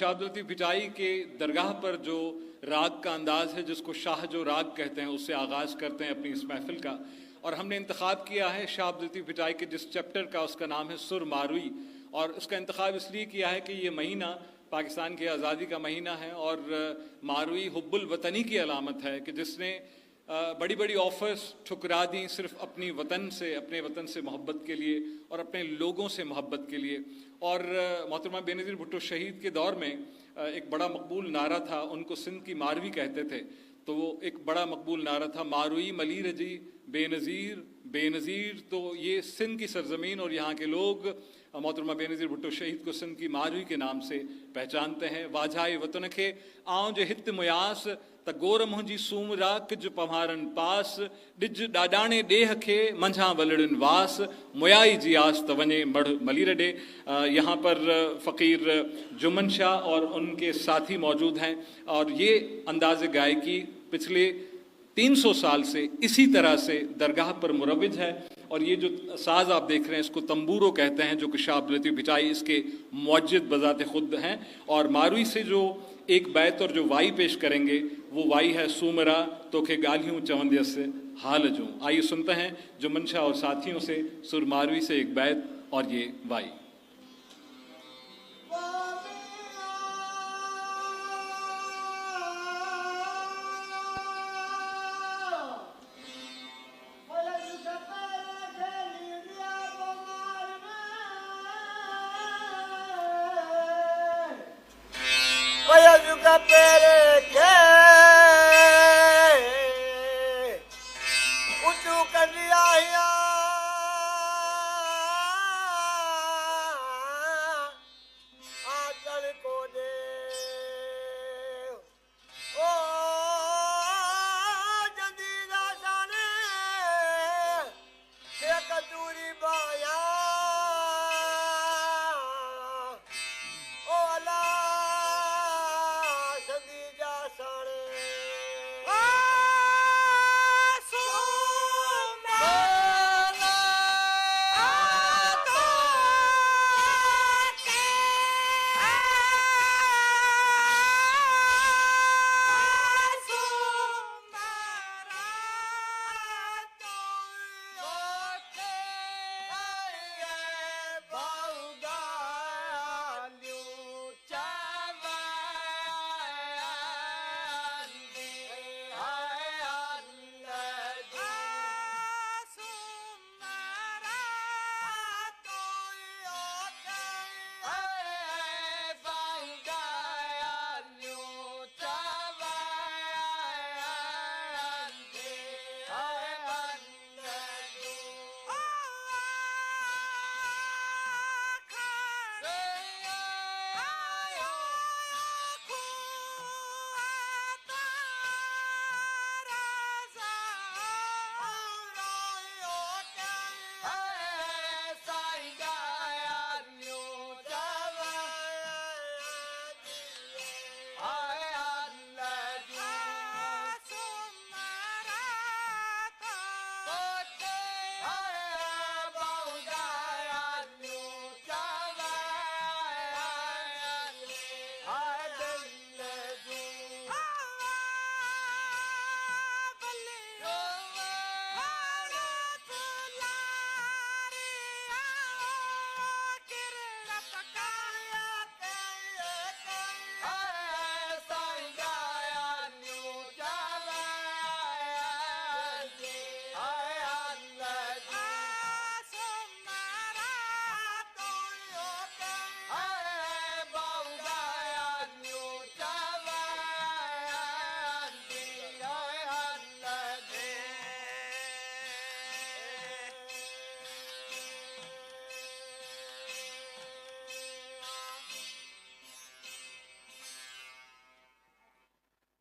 शाह अब्दुल लतीफ़ भिटाई के दरगाह पर जो राग का अंदाज़ है, जिसको शाह जो राग कहते हैं, उससे आगाज़ करते हैं अपनी इस महफ़िल का। और हमने इंतखाब किया है शाह अब्दुल लतीफ़ भिटाई के जिस चैप्टर का, उसका नाम है सुर मारवी। और उसका इंतखाब इसलिए किया है कि ये महीना पाकिस्तान की आज़ादी का महीना है और मारवी हुब्बुल वतनी की अलामत है कि जिसने बड़ी बड़ी ऑफ़र्स ठुकरा दी सिर्फ अपनी वतन से, अपने वतन से मोहब्बत के लिए और अपने लोगों से मोहब्बत के लिए। और मोहतरमा बेनज़ीर भुट्टो शहीद के दौर में एक बड़ा मकबूल नारा था, उनको सिंध की मारवी कहते थे, तो वो एक बड़ा मकबूल नारा था, मारवी मली रजी बेनज़ीर बेनज़ीर। तो ये सिंध की सरज़मीन और यहाँ के लोग मोहतरमा बेनज़ीर भुट्टो शहीद को सिंध की मारवी के नाम से पहचानते हैं। वाझाए वतन खे आऊं जो हित मुयास त गोर मुंहिंजी सूमरा किज पवारनि पास डिज ॾाॾाणे ॾेह खे मंझां वलड़नि वास मुयाई जी आस त वञे मढ़ मली रडे। यहाँ पर फ़कीर जुमन शाह और उनके साथी मौजूद हैं और ये अंदाज़ गायकी पिछले 300 साल से इसी तरह से दरगाह पर मुरव्विज है। और ये जो साज़ आप देख रहे हैं इसको तंबूरो कहते हैं, जो कि शाह अब्दुल लतीफ़ भिटाई इसके मुअज्जिद बज़ात खुद हैं। और मारवी से जो एक बैत और जो वाई पेश करेंगे वो वाई है, सूमरा तोखे गालियूं चवंदियस हाल जूं। आइए सुनते हैं जुमन शाह और साथियों से सुर मारवी से एक बैत और ये वाई।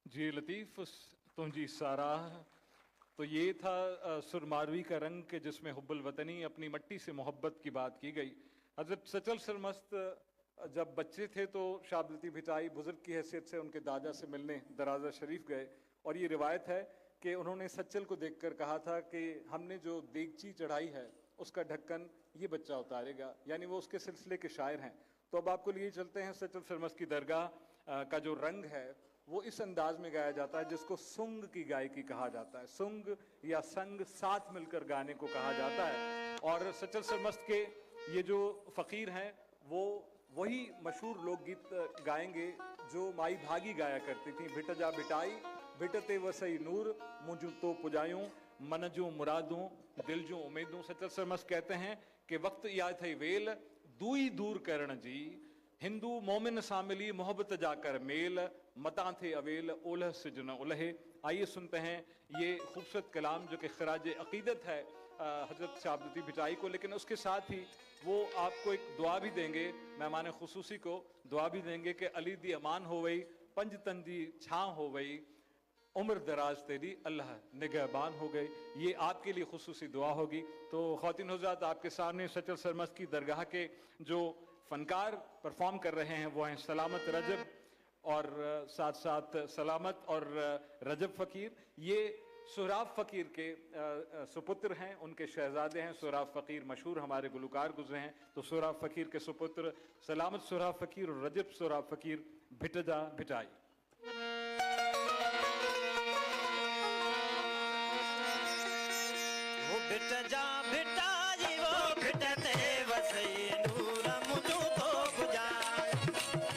जी लतीफ़ तुझी साराह। तो ये था सुर मारवी का रंग के जिसमें हुब्बुल वतनी, अपनी मट्टी से मोहब्बत की बात की गई। हज़रत सचल सरमस्त जब बच्चे थे तो शाह अब्दुल लतीफ़ भिटाई बुज़ुर्ग की हैसियत से उनके दादा से मिलने दराजा शरीफ गए और ये रिवायत है कि उन्होंने सचल को देखकर कहा था कि हमने जो देगची चढ़ाई है उसका ढक्कन ये बच्चा उतारेगा, यानी वो उसके सिलसिले के शायर हैं। तो अब आपको लिए चलते हैं सचल सरमस्त की दरगाह का जो रंग है वो इस अंदाज में गाया जाता है जिसको सुंग की गायकी कहा जाता है। सुंग या संग साथ मिलकर गाने को कहा जाता है। और सचल सरमस्त के ये जो फकीर हैं वो वही मशहूर लोकगीत गाएंगे जो माई भागी गाया करती थी। भिट जा बिटाई भिटते वसई नूर मुझू तो पुजायूं मन जूं मुरादूं दिल जूं उम्मीदूं। सचल सरमस्त कहते हैं कि वक्त या थई वेल दूई दूर करण जी हिंदू मोमिन सामिली मोहब्बत जाकर मेल मता थे अवेल ओलह सिजन उलहे। आइए सुनते हैं ये खूबसूरत कलाम जो कि खराज अकीदत है हजरत शहाबुद्दीन भिटाई को, लेकिन उसके साथ ही वो आपको एक दुआ भी देंगे, मेहमान खुसूसी को दुआ भी देंगे कि अली दी अमान हो गई पंज तंदी छां हो गई उम्र दराज तेरी अल्लाह निगहबान हो गई। ये आपके लिए खुसूसी दुआ होगी। तो ख़वातीन हज़रात आपके सामने सचल सरमस्त की दरगाह के जो फनकार परफॉर्म कर रहे हैं वो हैं सलामत रजब और साथ साथ सलामत और रजब फ़कीर। ये सोहराब फ़कीर के सुपुत्र हैं, उनके शहजादे हैं। सोहराब फ़कीर मशहूर हमारे गुलकार गुजरे हैं। तो सोहराब फ़कीर के सुपुत्र सलामत सोहराब फ़कीर और रजब सोहराब फ़कीर भिटजा भिटाई। भिटजा भिटाई वो भिटते वसई नूर मुझू तो बुझाए।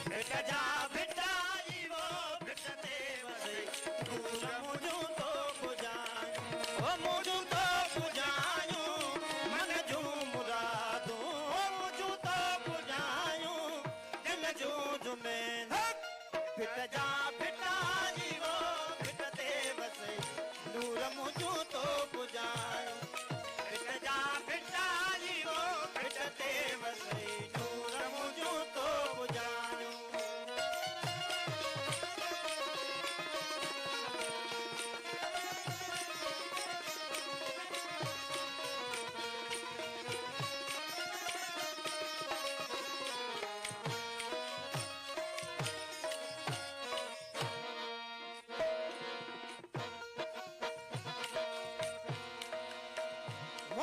भिटजा भिटाई वो भिटते वसई नूर मुझू तो बुझाए। ओ मुझू तो बुझायूं मन जू मुरादूं ओ मुझू तो बुझायूं दिल जू जुमेन। भिटजा भिटाई वो भिटते वसई नूर मुझू तो बुझायूं।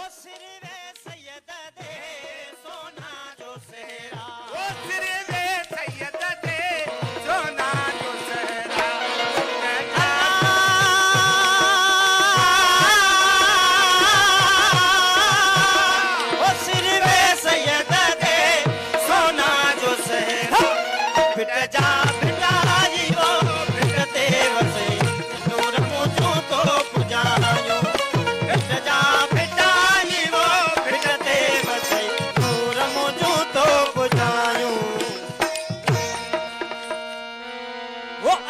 सिर वे सैयद दे सोना जो सेहरा वो सिर वे सैयद दे सोना जो सेहरा। वो सिर वे सैयद दे सोना जो सेहरा। भिट जा भिटाई वो भिटते वसई नूर मुझू तो पुजायूं। भिट जा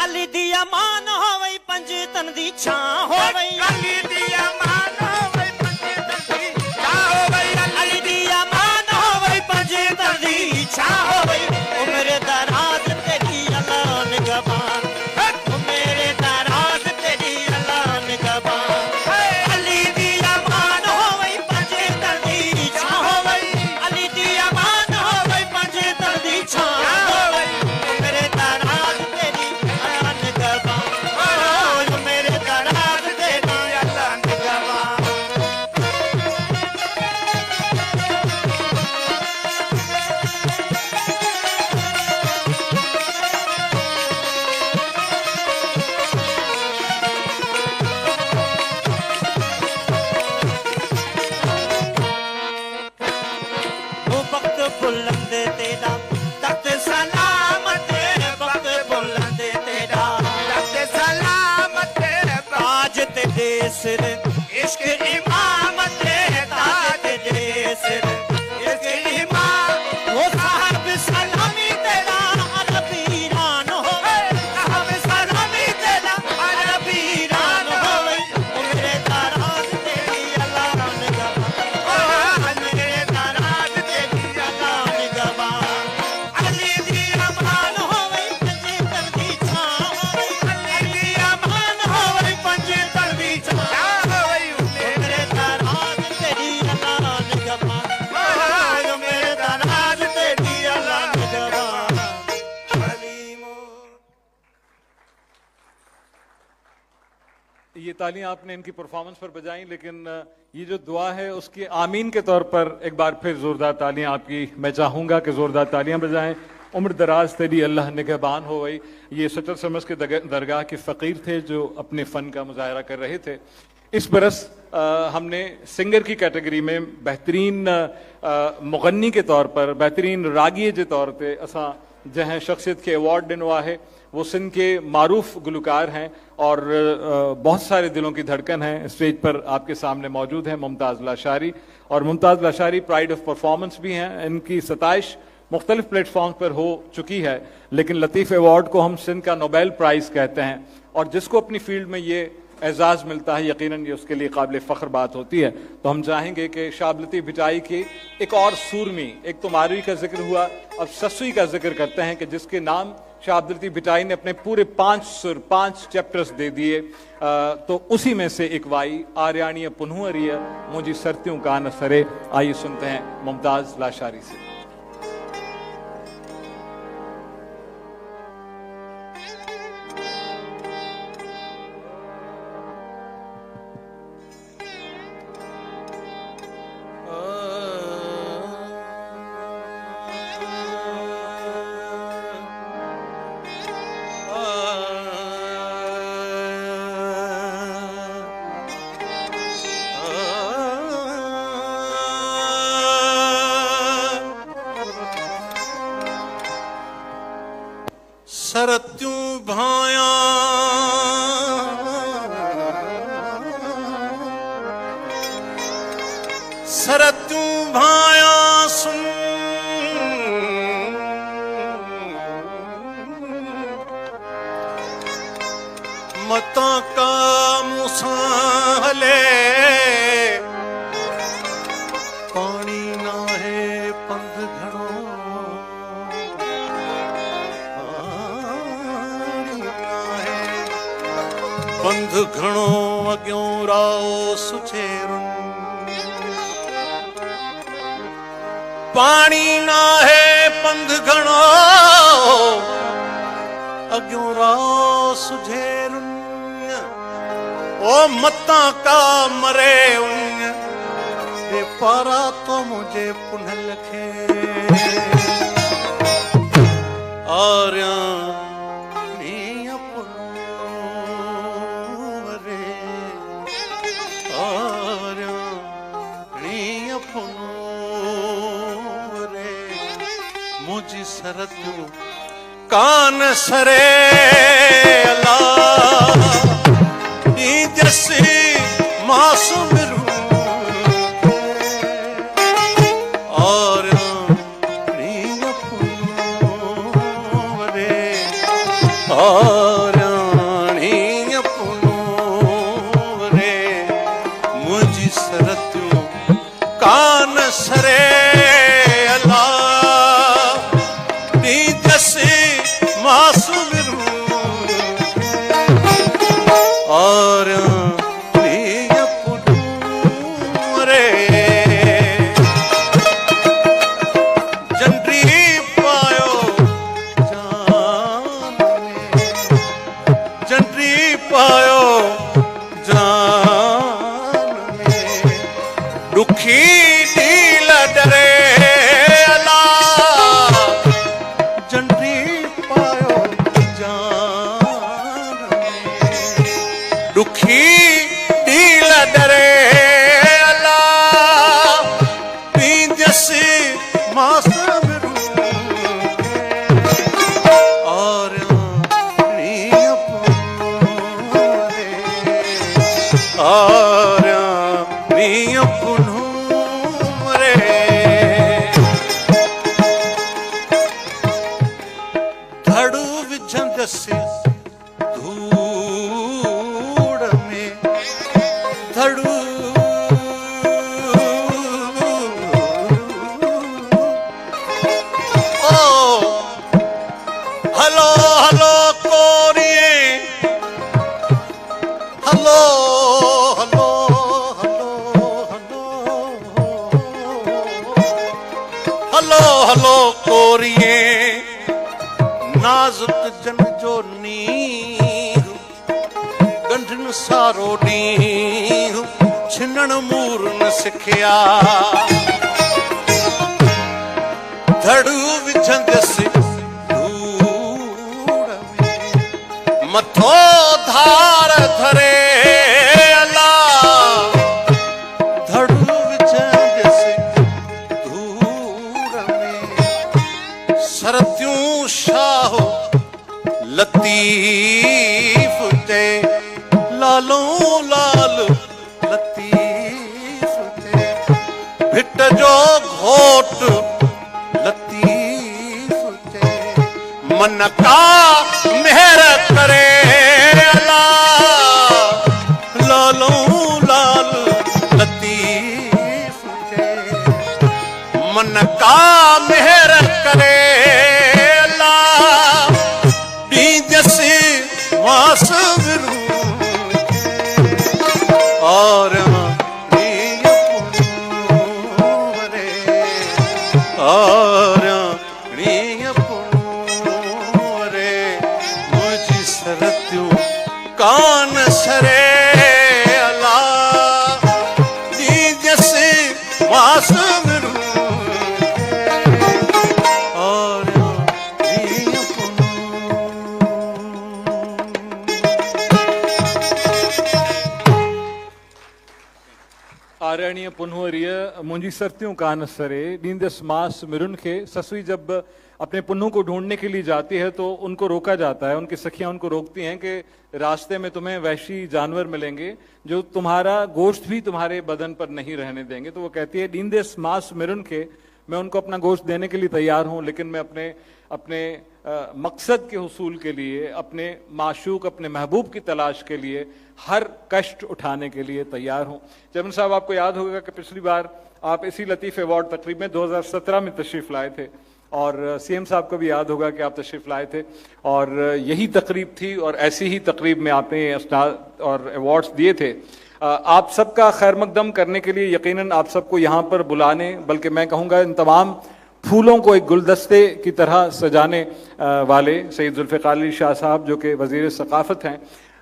अली दी अमान होवई पंज तन दी छां होवई। अली दी अमान होवई पंज तन दी छां होवई। अली दी अमान होवई पंज तन दी छां होवई। ओ मेरे दराज तेरी अल्लाह निगहबान ओ मेरे दराज तेरी अल्लाह निगहबान। अली दी अमान होवई पंज तन दी छां होवई। अली दी अमान होवई पंज तन दी छां होवई। ओ मेरे दराज तेरी ये तालियां आपने इनकी परफॉर्मेंस पर बजाई, लेकिन ये जो दुआ है उसकी आमीन के तौर पर एक बार फिर जोरदार तालियां आपकी मैं चाहूंगा कि जोरदार तालियां बजाएं। उम्र दराज तेरी अल्लाह निगहबान हो गई। ये सटर समझ के दरगाह के फ़कीर थे जो अपने फ़न का मुजाहरा कर रहे थे। इस बरस हमने सिंगर की कैटेगरी में बेहतरीन मुगन्नी के तौर पर, बेहतरीन रागी के तौर पर असां जहाँ शख्सियत के अवार्ड ॾिनो आहे वो सिंध के मारूफ गुलकार हैं और बहुत सारे दिलों की धड़कन है। स्टेज पर आपके सामने मौजूद हैं मुमताज़ लाशारी, और Mumtaz Lashari pride of performance भी हैं। इनकी सताइश मुख्तलिफ प्लेटफॉर्म पर हो चुकी है, लेकिन लतीफ़ अवार्ड को हम सिंध का नोबेल प्राइज़ कहते हैं, और जिसको अपनी फील्ड में ये एजाज़ मिलता है यकीनन ये उसके लिए काबिल फ़ख्र बात होती है। तो हम चाहेंगे कि शाह लतीफ़ भिटाई की एक और सूरमी, एक तो मारवी का जिक्र हुआ, अब ससुई का जिक्र करते हैं कि जिसके नाम शाह लतीफ़ भिटाई ने अपने पूरे 5 सुर 5 चैप्टर्स दे दिए। तो उसी में से एक वाई आर्याणीय पुनहुअरिय मुझी सरत्यूं कान सरे। आइए सुनते हैं मुमताज़ लाशारी से। सरत्यूं भाया सरत्यूं भाया सुन मता का मुसाहले पानी ना है पंध घणो पंध घणो अॻियों राओ सुचेरुन पानी ना है पंध घणो अॻियों राओ सुझेरुन ओ मता का मरे उन ए पारा तो मुझे पुनल खे आर्या मुझी सरत्यूं कान सरे अल्लाह ई जसी मासूम और रे और रे मुझी सरत्यूं कान सरे धूड़ में धड़ू ओ हलो हलो कोरिए hello hello hello hello hello hello कोरिए नाजुक जन जो नीर गंढन सारो ॾींहुं छिनण मूरन सिखिया धड़ विझंदसि धूड़ में मथो धार धरे अला धड़ विझंदसि धूड़ में सरतियूं शाहो लतीफ ते लालो लाल लतीफ ते भिट जो घोट लतीफ ते मन का मेहर करे अला लालो लाल लतीफ ते मन का मेहर करे अला ॾींदसि मास विरू और मुझी सरतियूं कान सरे अला ॾींदसि मास विरू और आरणीय पुन्हुअरीअ मुंहिंजी सरतियों कान सरे ॾींदसि मांस मिरुन खे। ससुई जब अपने पुन्नु को ढूंढने के लिए जाती है तो उनको रोका जाता है, उनकी सखियां उनको रोकती हैं कि रास्ते में तुम्हें वहशी जानवर मिलेंगे जो तुम्हारा गोश्त भी तुम्हारे बदन पर नहीं रहने देंगे। तो वो कहती है ॾींदसि मांस मिरुन खे, मैं उनको अपना गोश्त देने के लिए तैयार हूँ, लेकिन मैं अपने मकसद के हुसूल के लिए, अपने माशूक, अपने महबूब की तलाश के लिए हर कष्ट उठाने के लिए तैयार हूँ। चेयरमैन साहब, आपको याद होगा कि पिछली बार आप इसी लतीफ़ अवार्ड तकरीब में 2017 में तशरीफ़ लाए थे और सीएम साहब को भी याद होगा कि आप तशरीफ़ लाए थे और यही तकरीब थी और ऐसी ही तकरीब में आपने और अवार्ड्स दिए थे। आप सबका खैर मकदम करने के लिए यकीनन आप सबको यहाँ पर बुलाने, बल्कि मैं कहूँगा इन तमाम फूलों को एक गुलदस्ते की तरह सजाने वाले सैयद जुल्फ़िकार अली शाह साहब जो कि वज़ीर सक़ाफ़त हैं।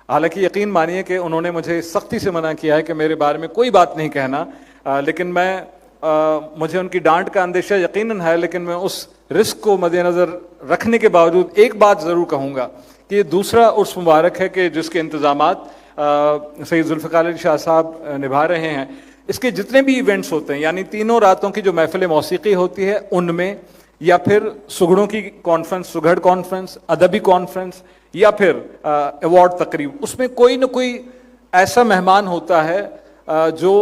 हालांकि यकीन मानिए कि उन्होंने मुझे सख्ती से मना किया है कि मेरे बारे में कोई बात नहीं कहना, लेकिन मुझे उनकी डांट का अंदेशा यकीनन है, लेकिन मैं उस रिस्क को मद्देनज़र रखने के बावजूद एक बात ज़रूर कहूँगा कि ये दूसरा उर्स मुबारक है कि जिसके इंतज़ामात सैयद जुल्फ़िकार अली शाह साहब निभा रहे हैं। इसके जितने भी इवेंट्स होते हैं, यानी तीनों रातों की जो महफिल मौसीकी होती है उनमें, या फिर सुगड़ों की कॉन्फ्रेंस, सुगड़ कॉन्फ्रेंस, अदबी कॉन्फ्रेंस, या फिर अवार्ड तकरीब, उसमें कोई न कोई ऐसा मेहमान होता है जो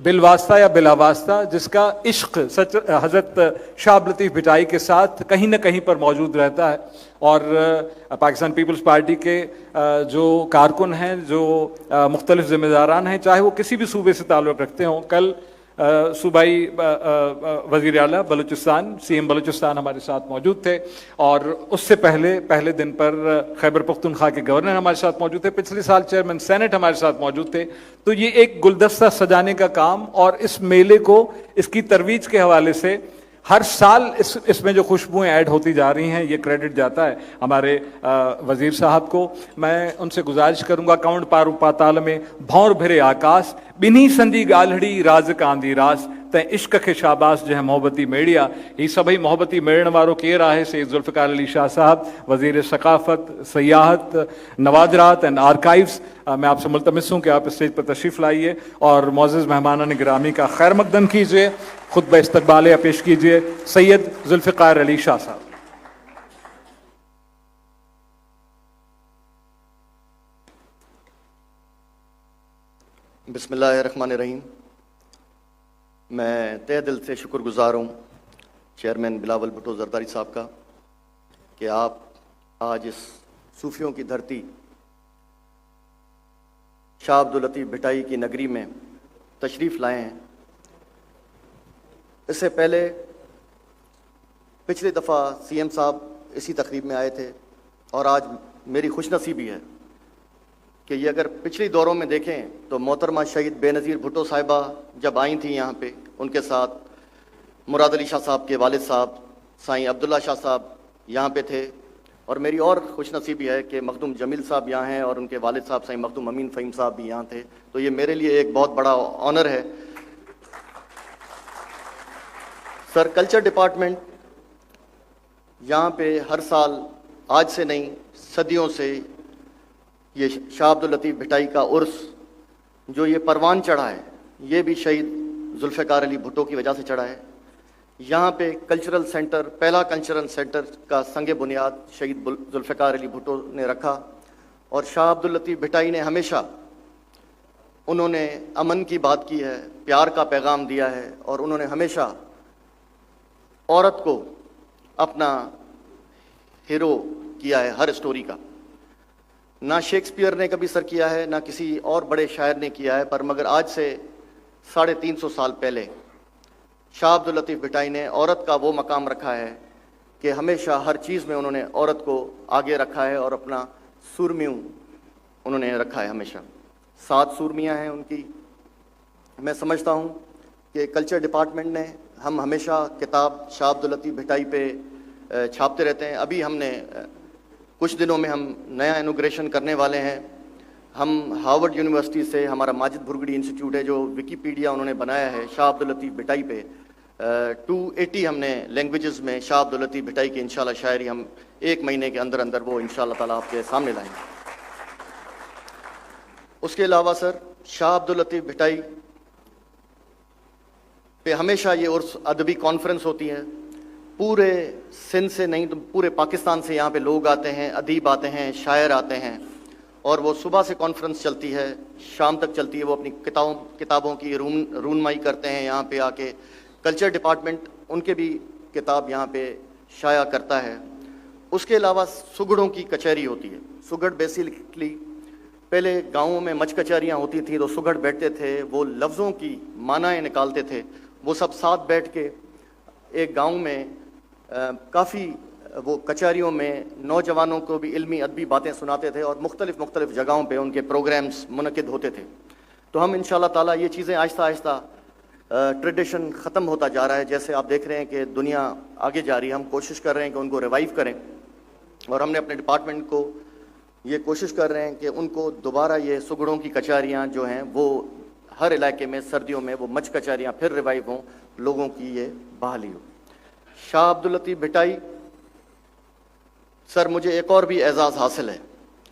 बिलवास्ता या बिलावास्ता जिसका इश्क सच हज़रत शाह अब्दुल लतीफ़ भिटाई के साथ कहीं न कहीं पर मौजूद रहता है। और पाकिस्तान पीपल्स पार्टी के जो कारकुन हैं, जो मुख्तलिफ ज़िम्मेदारान हैं, चाहे वो किसी भी सूबे से ताल्लुक़ रखते हों, कल सूबाई वज़ीर आला बलूचिस्तान, सीएम बलूचिस्तान हमारे साथ मौजूद थे और उससे पहले दिन पर खैबर पख्तूनख्वा के गवर्नर हमारे साथ मौजूद थे, पिछले साल चेयरमैन सेनेट हमारे साथ मौजूद थे। तो ये एक गुलदस्ता सजाने का काम और इस मेले को, इसकी तरवीज के हवाले से हर साल इसमें जो खुशबुएं ऐड होती जा रही हैं, ये क्रेडिट जाता है हमारे वज़ीर साहब को। मैं उनसे गुजारिश करूंगा, काउंट पारू पाताल में भौर भिरे आकाश, बिन्ही संदी गालड़ी राज कांदी रास, तैं इश्क के शाबाश जो है मोहब्बती मेड़िया। ये सभी मोहब्बती मेड़न वारो केर आहे सैयद जुल्फ़िकार अली शाह साहब, वज़ीर सक़ाफ़त, सयाहत, नवाजरात एंड आर्काइव्स। मैं आपसे मुल्तमिस हूँ कि आप स्टेज पर तशरीफ़ लाइए और मोअज़्ज़ज़ मेहमानान गिरामी का खैर मकदम कीजिए। खुतबा इस्तक़बालिया पेश कीजिए सैयद जुल्फ़िकार अली शाह साहब। बिस्मिल्लाहिर्रहमानिर्रहीम। मैं तहे दिल से शुक्रगुजार हूँ चेयरमैन बिलावल भुट्टो ज़रदारी साहब का कि आप आज इस सूफियों की धरती शाह अब्दुल लतीफ़ भिटाई की नगरी में तशरीफ़ लाए हैं। इससे पहले पिछली दफ़ा सीएम साहब इसी तकरीब में आए थे और आज मेरी खुशनसीबी है कि ये अगर पिछली दौरों में देखें तो मोहतरमा शहीद बेनज़ीर भुट्टो साहिबा जब आई थी यहाँ पे, उनके साथ मुराद अली शाह साहब के वालिद साहब साईं अब्दुल्ला शाह साहब यहाँ पे थे اور میری اور خوش نصیبی ہے کہ مخدوم جمیل صاحب یہاں ہیں اور ان کے والد صاحب سائیں مخدوم امین فہیم صاحب بھی یہاں تھے، تو یہ میرے لیے ایک بہت بڑا آنر ہے۔ سر، کلچر ڈپارٹمنٹ یہاں پہ ہر سال، آج سے نہیں صدیوں سے، یہ شاہ عبداللطیف بھٹائی کا عرس جو یہ پروان چڑھا ہے، یہ بھی شہید ذوالفقار علی بھٹو کی وجہ سے چڑھا ہے۔ یہاں پہ کلچرل سینٹر، پہلا کلچرل سینٹر کا سنگ بنیاد شہید ذوالفقار علی بھٹو نے رکھا، اور شاہ عبداللطیف بھٹائی نے ہمیشہ انہوں نے امن کی بات کی ہے، پیار کا پیغام دیا ہے، اور انہوں نے ہمیشہ عورت کو اپنا ہیرو کیا ہے ہر اسٹوری کا۔ نہ شیکسپیئر نے کبھی سر کیا ہے، نہ کسی اور بڑے شاعر نے کیا ہے، پر مگر آج سے 350 سال پہلے شاہ عبداللطیف بھٹائی نے عورت کا وہ مقام رکھا ہے کہ ہمیشہ ہر چیز میں انہوں نے عورت کو آگے رکھا ہے، اور اپنا سورمیوں انہوں نے رکھا ہے ہمیشہ۔ 7 سورمیاں ہیں ان کی۔ میں سمجھتا ہوں کہ کلچر ڈپارٹمنٹ نے، ہم ہمیشہ کتاب شاہ عبداللطیف بھٹائی پہ چھاپتے رہتے ہیں۔ ابھی ہم نے کچھ دنوں میں ہم نیا انوگریشن کرنے والے ہیں۔ ہم ہارورڈ یونیورسٹی سے، ہمارا ماجد بھرگڑی انسٹیٹیوٹ ہے جو ویکیپیڈیا انہوں نے بنایا ہے شاہ عبداللطیف بھٹائی پہ، 280 ہم نے لینگویجز میں شاہ عبداللطیف بھٹائی کی انشاءاللہ شاعری ہم 1 مہینے کے اندر اندر وہ انشاءاللہ تعالیٰ آپ کے سامنے لائیں گے۔ اس کے علاوہ سر، شاہ عبداللطیف بھٹائی پہ ہمیشہ یہ عرس ادبی کانفرنس ہوتی ہے، پورے سندھ سے نہیں تو پورے پاکستان سے یہاں پہ لوگ آتے ہیں، ادیب آتے ہیں، شاعر آتے ہیں، اور وہ صبح سے کانفرنس چلتی ہے، شام تک چلتی ہے۔ وہ اپنی کتابوں کی رونمائی کرتے ہیں یہاں پہ آ کے۔ کلچر ڈپارٹمنٹ ان کے بھی کتاب یہاں پہ شائع کرتا ہے۔ اس کے علاوہ سگڑوں کی کچہری ہوتی ہے۔ سگڑ بیسیکلی پہلے گاؤں میں مچ کچہریاں ہوتی تھیں تو سگڑ بیٹھتے تھے، وہ لفظوں کی معنی نکالتے تھے، وہ سب ساتھ بیٹھ کے ایک گاؤں میں کافی وہ کچہریوں میں نوجوانوں کو بھی علمی ادبی باتیں سناتے تھے، اور مختلف جگہوں پہ ان کے پروگرامز منعقد ہوتے تھے۔ تو ہم انشاءاللہ تعالیٰ یہ چیزیں آہستہ آہستہ ٹریڈیشن ختم ہوتا جا رہا ہے، جیسے آپ دیکھ رہے ہیں کہ دنیا آگے جا رہی ہے، ہم کوشش کر رہے ہیں کہ ان کو ریوائیو کریں، اور ہم نے اپنے ڈپارٹمنٹ کو یہ کوشش کر رہے ہیں کہ ان کو دوبارہ یہ سگڑوں کی کچہریاں جو ہیں وہ ہر علاقے میں سردیوں میں وہ مچ کچہریاں پھر ریوائیو ہوں، لوگوں کی یہ بحالی ہو۔ شاہ عبداللطیف بھٹائی سر، مجھے ایک اور بھی اعزاز حاصل ہے،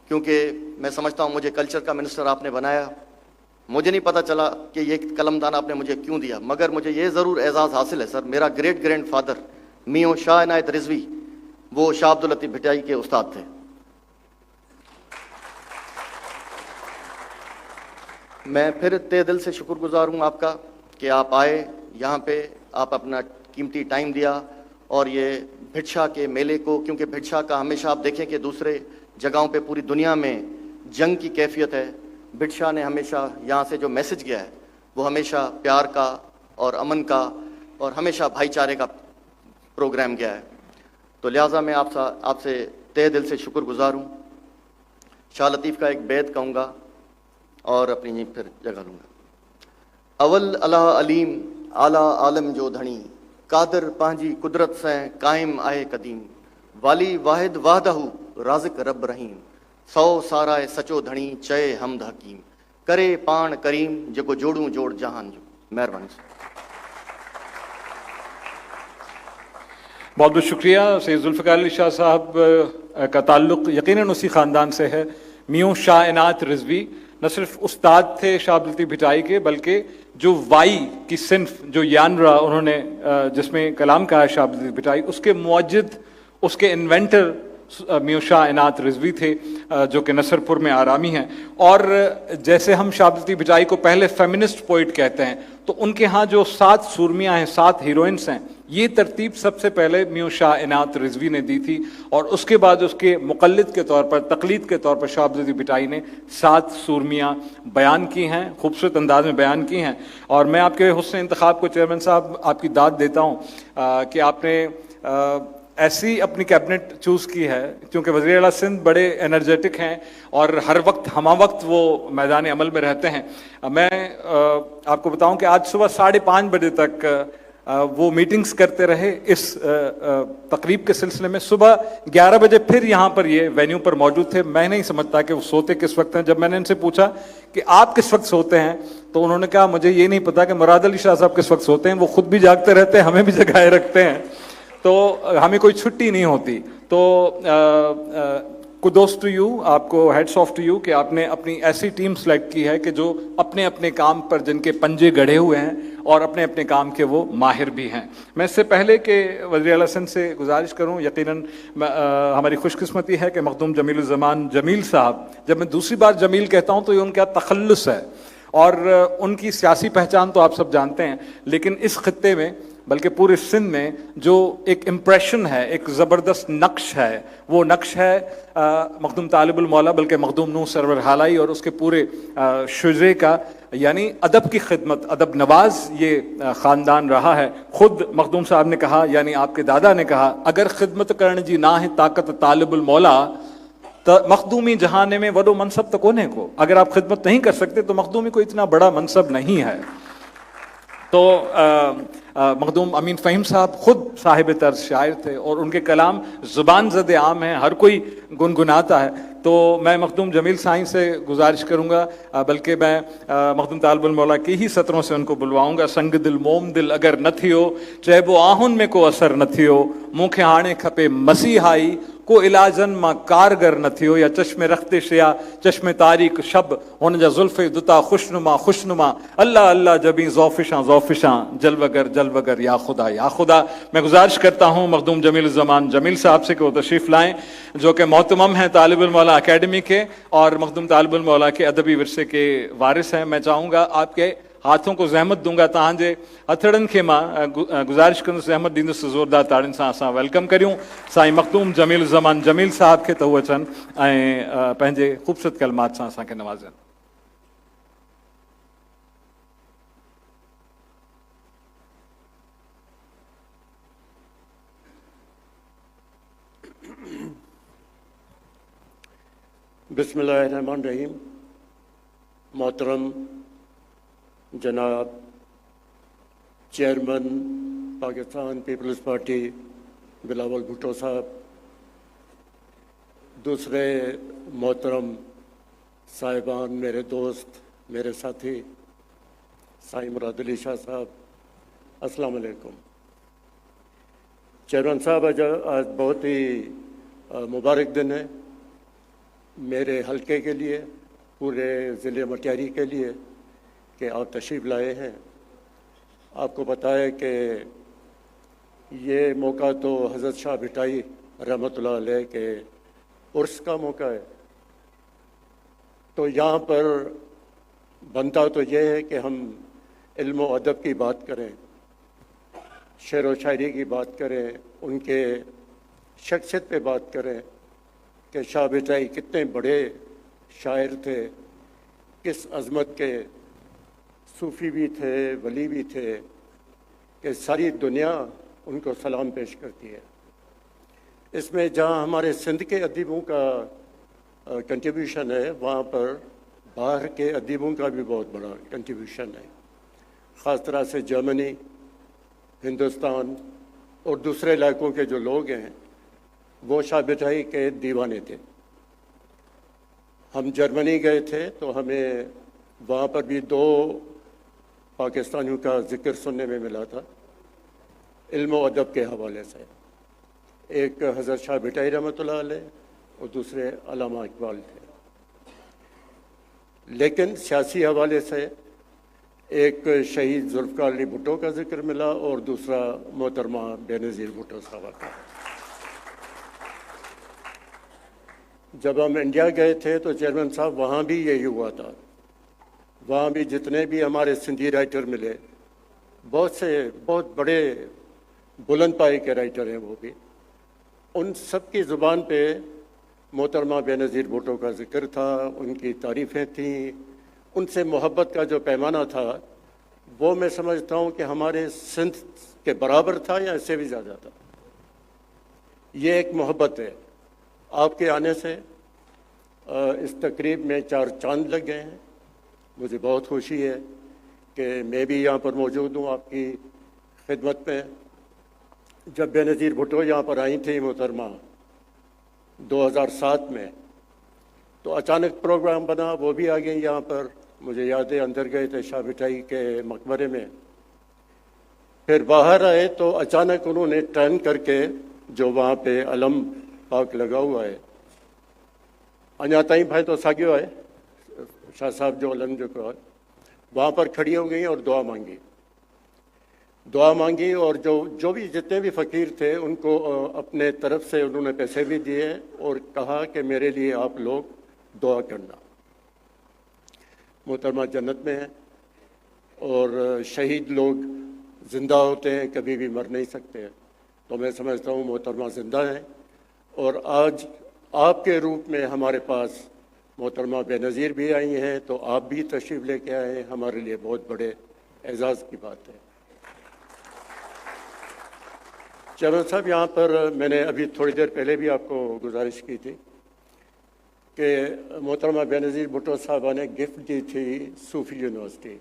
کیونکہ میں سمجھتا ہوں مجھے کلچر کا منسٹر آپ نے بنایا، مجھے نہیں پتہ چلا کہ یہ قلمدان آپ نے مجھے کیوں دیا، مگر مجھے یہ ضرور اعزاز حاصل ہے سر، میرا گریٹ گرینڈ فادر میوں شاہ عنایت رضوی وہ شاہ عبداللطیف بھٹائی کے استاد تھے۔ میں پھر تہ دل سے شکر گزار ہوں آپ کا کہ آپ آئے یہاں پہ، آپ اپنا قیمتی ٹائم دیا، اور یہ بھٹ شاہ کے میلے کو، کیونکہ بھٹ شاہ کا ہمیشہ آپ دیکھیں کہ دوسرے جگہوں پہ پوری دنیا میں جنگ کی کیفیت ہے، بھٹ شاہ نے ہمیشہ یہاں سے جو میسج گیا ہے وہ ہمیشہ پیار کا اور امن کا اور ہمیشہ بھائی چارے کا پروگرام گیا ہے۔ تو لہٰذا میں آپ سے تہ دل سے شکر گزار ہوں۔ شاہ لطیف کا ایک بیت کہوں گا اور اپنی پھر جگہ لوں گا۔ اول اللہ علیم اعلیٰ عالم جو دھنی، قادر پانجی قدرت سے قائم آئے قدیم، والی واحد وحدہ رازق رب رحیم، 100 سارائے سچو دھنی چے حمد حکیم، کرے پان کریم جکو جوڑوں جوڑ جہان جو۔ مہربانی سے بہت بہت شکریہ۔ سید ذوالفقار علی شاہ صاحب کا تعلق یقیناً اسی خاندان سے ہے۔ میوں شاہ عنایت رضوی نہ صرف استاد تھے شاہ عبداللطیف بھٹائی کے، بلکہ جو وائی کی صنف جو یانرا انہوں نے جس میں کلام کہا ہے شاہ عبداللطیف بھٹائی، اس کے موجد، اس کے انوینٹر میوں شاہ عنایت رضوی تھے، جو کہ نصر پور میں آرامی ہیں۔ اور جیسے ہم شاہ عبداللطیف بھٹائی کو پہلے فیمنسٹ پوئٹ کہتے ہیں، تو ان کے ہاں جو 7 سورمیاں ہیں، 7 ہیروئنس ہیں، یہ ترتیب سب سے پہلے میوں شاہ عنایت رضوی نے دی تھی، اور اس کے بعد اس کے مقلد کے طور پر، تقلید کے طور پر شاہ عبداللطیف بھٹائی نے 7 سورمیاں بیان کی ہیں، خوبصورت انداز میں بیان کی ہیں۔ اور میں آپ کے حسن انتخاب کو چیئرمین صاحب آپ کی داد دیتا ہوں کہ آپ نے ایسی اپنی کیبنٹ چوز کی ہے، کیونکہ وزیر اعلیٰ سندھ بڑے انرجیٹک ہیں اور ہر وقت ہمہ وقت وہ میدان عمل میں رہتے ہیں۔ میں آپ کو بتاؤں کہ آج صبح 5:30 بجے تک وہ میٹنگز کرتے رہے اس تقریب کے سلسلے میں. صبح 11 بجے پھر یہاں پر یہ وینیو پر موجود تھے. میں نہیں سمجھتا کہ وہ سوتے کس وقت ہیں. جب میں نے ان سے پوچھا کہ آپ کس وقت سوتے ہیں تو انہوں نے کہا مجھے یہ نہیں پتا کہ مراد علی شاہ صاحب کس وقت سوتے ہیں, وہ خود بھی جاگتے رہتے ہیں, ہمیں بھی جگائے رکھتے ہیں, تو ہمیں کوئی چھٹی نہیں ہوتی. تو kudos to you, آپ کو ہیڈس آف ٹو یو کہ آپ نے اپنی ایسی ٹیم سلیکٹ کی ہے کہ جو اپنے اپنے کام پر جن کے پنجے گڑھے ہوئے ہیں اور اپنے اپنے کام کے وہ ماہر بھی ہیں. میں اس سے پہلے کہ وزیر اعلیٰ سندھ سے گزارش کروں, یقیناً ہماری خوش قسمتی ہے کہ مخدوم جمیل الزمان جمیل صاحب, جب میں دوسری بار جمیل کہتا ہوں تو یہ ان کا تخلص ہے اور ان کی سیاسی پہچان تو آپ سب جانتے ہیں, لیکن اس خطے میں بلکہ پورے سندھ میں جو ایک امپریشن ہے, ایک زبردست نقش ہے, وہ نقش ہے مخدوم طالب المولا بلکہ مخدوم نوح سرور حالائی اور اس کے پورے شجرے کا, یعنی ادب کی خدمت, ادب نواز یہ خاندان رہا ہے. خود مخدوم صاحب نے کہا, یعنی آپ کے دادا نے کہا, اگر خدمت کرنے جی نہ ہے طاقت طالب المولا تو مخدومی جہانے میں وڈو منصب تو کونے کو. اگر آپ خدمت نہیں کر سکتے تو مخدومی کو اتنا بڑا منصب نہیں ہے. تو مخدوم امین فہیم صاحب خود صاحب طرز شاعر تھے اور ان کے کلام زبان زد عام ہیں, ہر کوئی گنگناتا ہے. تو میں مخدوم جمیل سائیں سے گزارش کروں گا, بلکہ میں مخدوم طالب المولا کی ہی سطروں سے ان کو بلواؤں گا. سنگ دل موم دل اگر نہ تھیو چیبو آہن میں کو اثر نہ تھیو, موکھے ہانے کھپے مسیحائی کو علاجن ماں کارگر نہ تھیو, یا چشم رخت شیا چشم تاریک شب ہن جا زلف دتا خوشنما خوشنما اللہ اللہ جبیں ذوفشاں ذوفشاں جلوگر جلوگر یا خدا یا خدا. میں گزارش کرتا ہوں مخدوم جمیل الزمان جمیل صاحب سے کہ وہ تشریف لائیں, جو کہ محتمم ہیں طالب المولا اکیڈمی کے اور مخدوم طالب المولا کے ادبی ورثے کے وارث ہیں. میں چاہوں گا آپ کے ہاتھوں کو زحمت دوں گا تاں جے ہتھڑن کے ماں گزارش کروں زحمت دینس زوردار تاڑن سان اساں ویلکم کریوں سائیں مخدوم جمیل الزمان جمیل صاحب کے تو اچن ऐं पंहिंजे ख़ूबसूरत कलमात सां असांखे नवाज़नि. بسم اللہ الرحمن الرحیم. محترم جناب چیئرمین پاکستان پیپلز پارٹی بلاول بھٹو صاحب, دوسرے محترم صاحبان, میرے دوست, میرے ساتھی سائیں مراد علی شاہ صاحب, السلام علیکم. چیئرمین صاحب آج بہت ہی مبارک دن ہے میرے حلقے کے لیے, پورے ضلع مٹیاری کے لیے کہ آپ تشریف لائے ہیں. آپ کو پتہ ہے کہ یہ موقع تو حضرت شاہ بھٹائی رحمۃ اللہ علیہ کے عرس کا موقع ہے, تو یہاں پر بنتا تو یہ ہے کہ ہم علم و ادب کی بات کریں, شعر و شاعری کی بات کریں, ان کے شخصیت پہ بات کریں کہ شاہ بھٹائی کتنے بڑے شاعر تھے, کس عظمت کے صوفی بھی تھے, ولی بھی تھے, کہ ساری دنیا ان کو سلام پیش کرتی ہے. اس میں جہاں ہمارے سندھ کے ادیبوں کا کنٹریبیوشن ہے, وہاں پر باہر کے ادیبوں کا بھی بہت بڑا کنٹریبیوشن ہے. خاص طرح سے جرمنی, ہندوستان اور دوسرے علاقوں کے جو لوگ ہیں وہ شاہ بھٹائی کے دیوانے تھے. ہم جرمنی گئے تھے تو ہمیں وہاں پر بھی دو پاکستانیوں کا ذکر سننے میں ملا تھا علم و ادب کے حوالے سے. ایک حضرت شاہ بھٹائی رحمۃ اللہ علیہ اور دوسرے علامہ اقبال تھے. لیکن سیاسی حوالے سے ایک شہید ذوالفقار علی بھٹو کا ذکر ملا اور دوسرا محترمہ بے نظیر بھٹو صاحبہ کا. جب ہم انڈیا گئے تھے تو چیئرمین صاحب وہاں بھی یہی ہوا تھا. وہاں بھی جتنے بھی ہمارے سندھی رائٹر ملے, بہت سے بہت بڑے بلند پائے کے رائٹر ہیں وہ بھی, ان سب کی زبان پہ محترمہ بے نظیر بھٹو کا ذکر تھا, ان کی تعریفیں تھیں, ان سے محبت کا جو پیمانہ تھا وہ میں سمجھتا ہوں کہ ہمارے سندھ کے برابر تھا یا اس سے بھی زیادہ تھا. یہ ایک محبت ہے. آپ کے آنے سے اس تقریب میں 4 چاند لگ گئے ہیں. مجھے بہت خوشی ہے کہ میں بھی یہاں پر موجود ہوں آپ کی خدمت میں. جب بے نظیر بھٹو یہاں پر آئی تھی محترمہ 2007 میں، تو اچانک پروگرام بنا، وہ بھی آ گئی یہاں پر. مجھے یاد ہے اندر گئے تھے شاہ بٹائی کے مقبرے میں. پھر باہر آئے تو اچانک انہوں نے ٹرن کر کے جو وہاں پہ علم پاک لگا ہوا ہے، اñا تائیں بھائی تو ساگیو ہے شاہ صاحب جو علم جو ہے، وہاں پر کھڑی ہو گئی اور دعا مانگی. اور جو بھی جتنے بھی فقیر تھے ان کو اپنے طرف سے انہوں نے پیسے بھی دیے اور کہا کہ میرے لیے آپ لوگ دعا کرنا. محترمہ جنت میں ہے اور شہید لوگ زندہ ہوتے ہیں، کبھی بھی مر نہیں سکتے ہیں. تو میں سمجھتا ہوں محترمہ زندہ ہیں، اور آج آپ کے روپ میں ہمارے پاس محترمہ بے نظیر بھی آئی ہیں، تو آپ بھی تشریف لے کے آئے ہیں، ہمارے لیے بہت بڑے اعزاز کی بات ہے. چیئرمین صاحب، یہاں پر میں نے ابھی تھوڑی دیر پہلے بھی آپ کو گزارش کی تھی کہ محترمہ بے نظیر بھٹو صاحبہ نے گفٹ دی تھی صوفی یونیورسٹی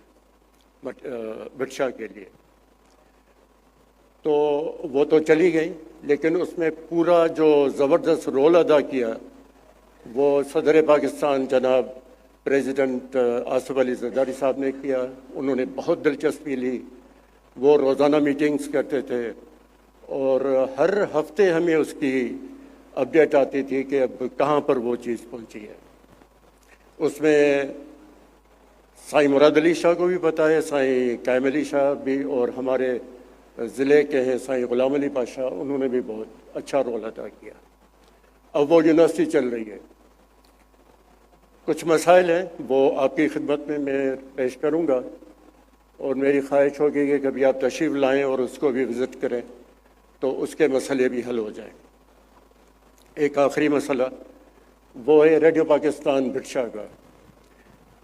بٹشاہ کے لیے. تو وہ تو چلی گئی، لیکن اس میں پورا جو زبردست رول ادا کیا وہ صدر پاکستان جناب پریزیڈنٹ آصف علی زرداری صاحب نے کیا. انہوں نے بہت دلچسپی لی. وہ روزانہ میٹنگز کرتے تھے اور ہر ہفتے ہمیں اس کی اپڈیٹ آتی تھی کہ اب کہاں پر وہ چیز پہنچی ہے. اس میں سائیں مراد علی شاہ کو بھی پتہ ہے، سائیں قائم علی شاہ بھی، اور ہمارے ضلع کے ہیں سائیں غلام علی پاشا، انہوں نے بھی بہت اچھا رول ادا کیا. اب وہ یونیورسٹی چل رہی ہے. کچھ مسائل ہیں وہ آپ کی خدمت میں پیش کروں گا، اور میری خواہش ہوگی کہ کبھی آپ تشریف لائیں اور اس کو بھی وزٹ کریں تو اس کے مسئلے بھی حل ہو جائیں. ایک آخری مسئلہ وہ ہے ریڈیو پاکستان بٹشاہ کا.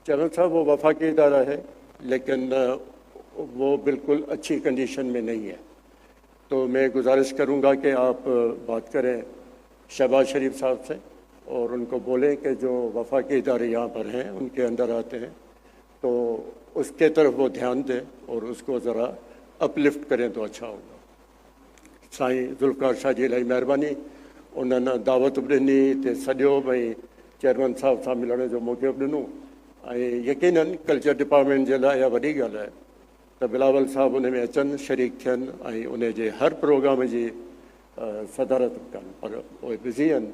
چیئرمین صاحب، وہ وفاقی ادارہ ہے لیکن وہ بالکل اچھی کنڈیشن میں نہیں ہے. تو میں گزارش کروں گا کہ آپ بات کریں شہباز شریف صاحب سے اور ان کو بولیں کہ جو وفاقی ادارے یہاں پر ہیں ان کے اندر آتے ہیں تو اس کے طرف وہ دھیان دیں اور اس کو ذرا اپ لفٹ کریں تو اچھا ہوگا. سائیں ذوالفقار شاہ جی الہی مہربانی، انہوں نے دعوت ॾिनी تے सॼो भई चेयरमैन साहब सां मिलण जो मौक़ो ॾिनो. ऐं यकीनन कल्चर डिपार्टमेंट जे लाइ इहा वॾी ॻाल्हि आहे त बिलावल साहब उन में अचनि, शरीक थियनि ऐं उन जे हर प्रोग्राम जी सदारत कनि, पर उहे बिज़ी आहिनि.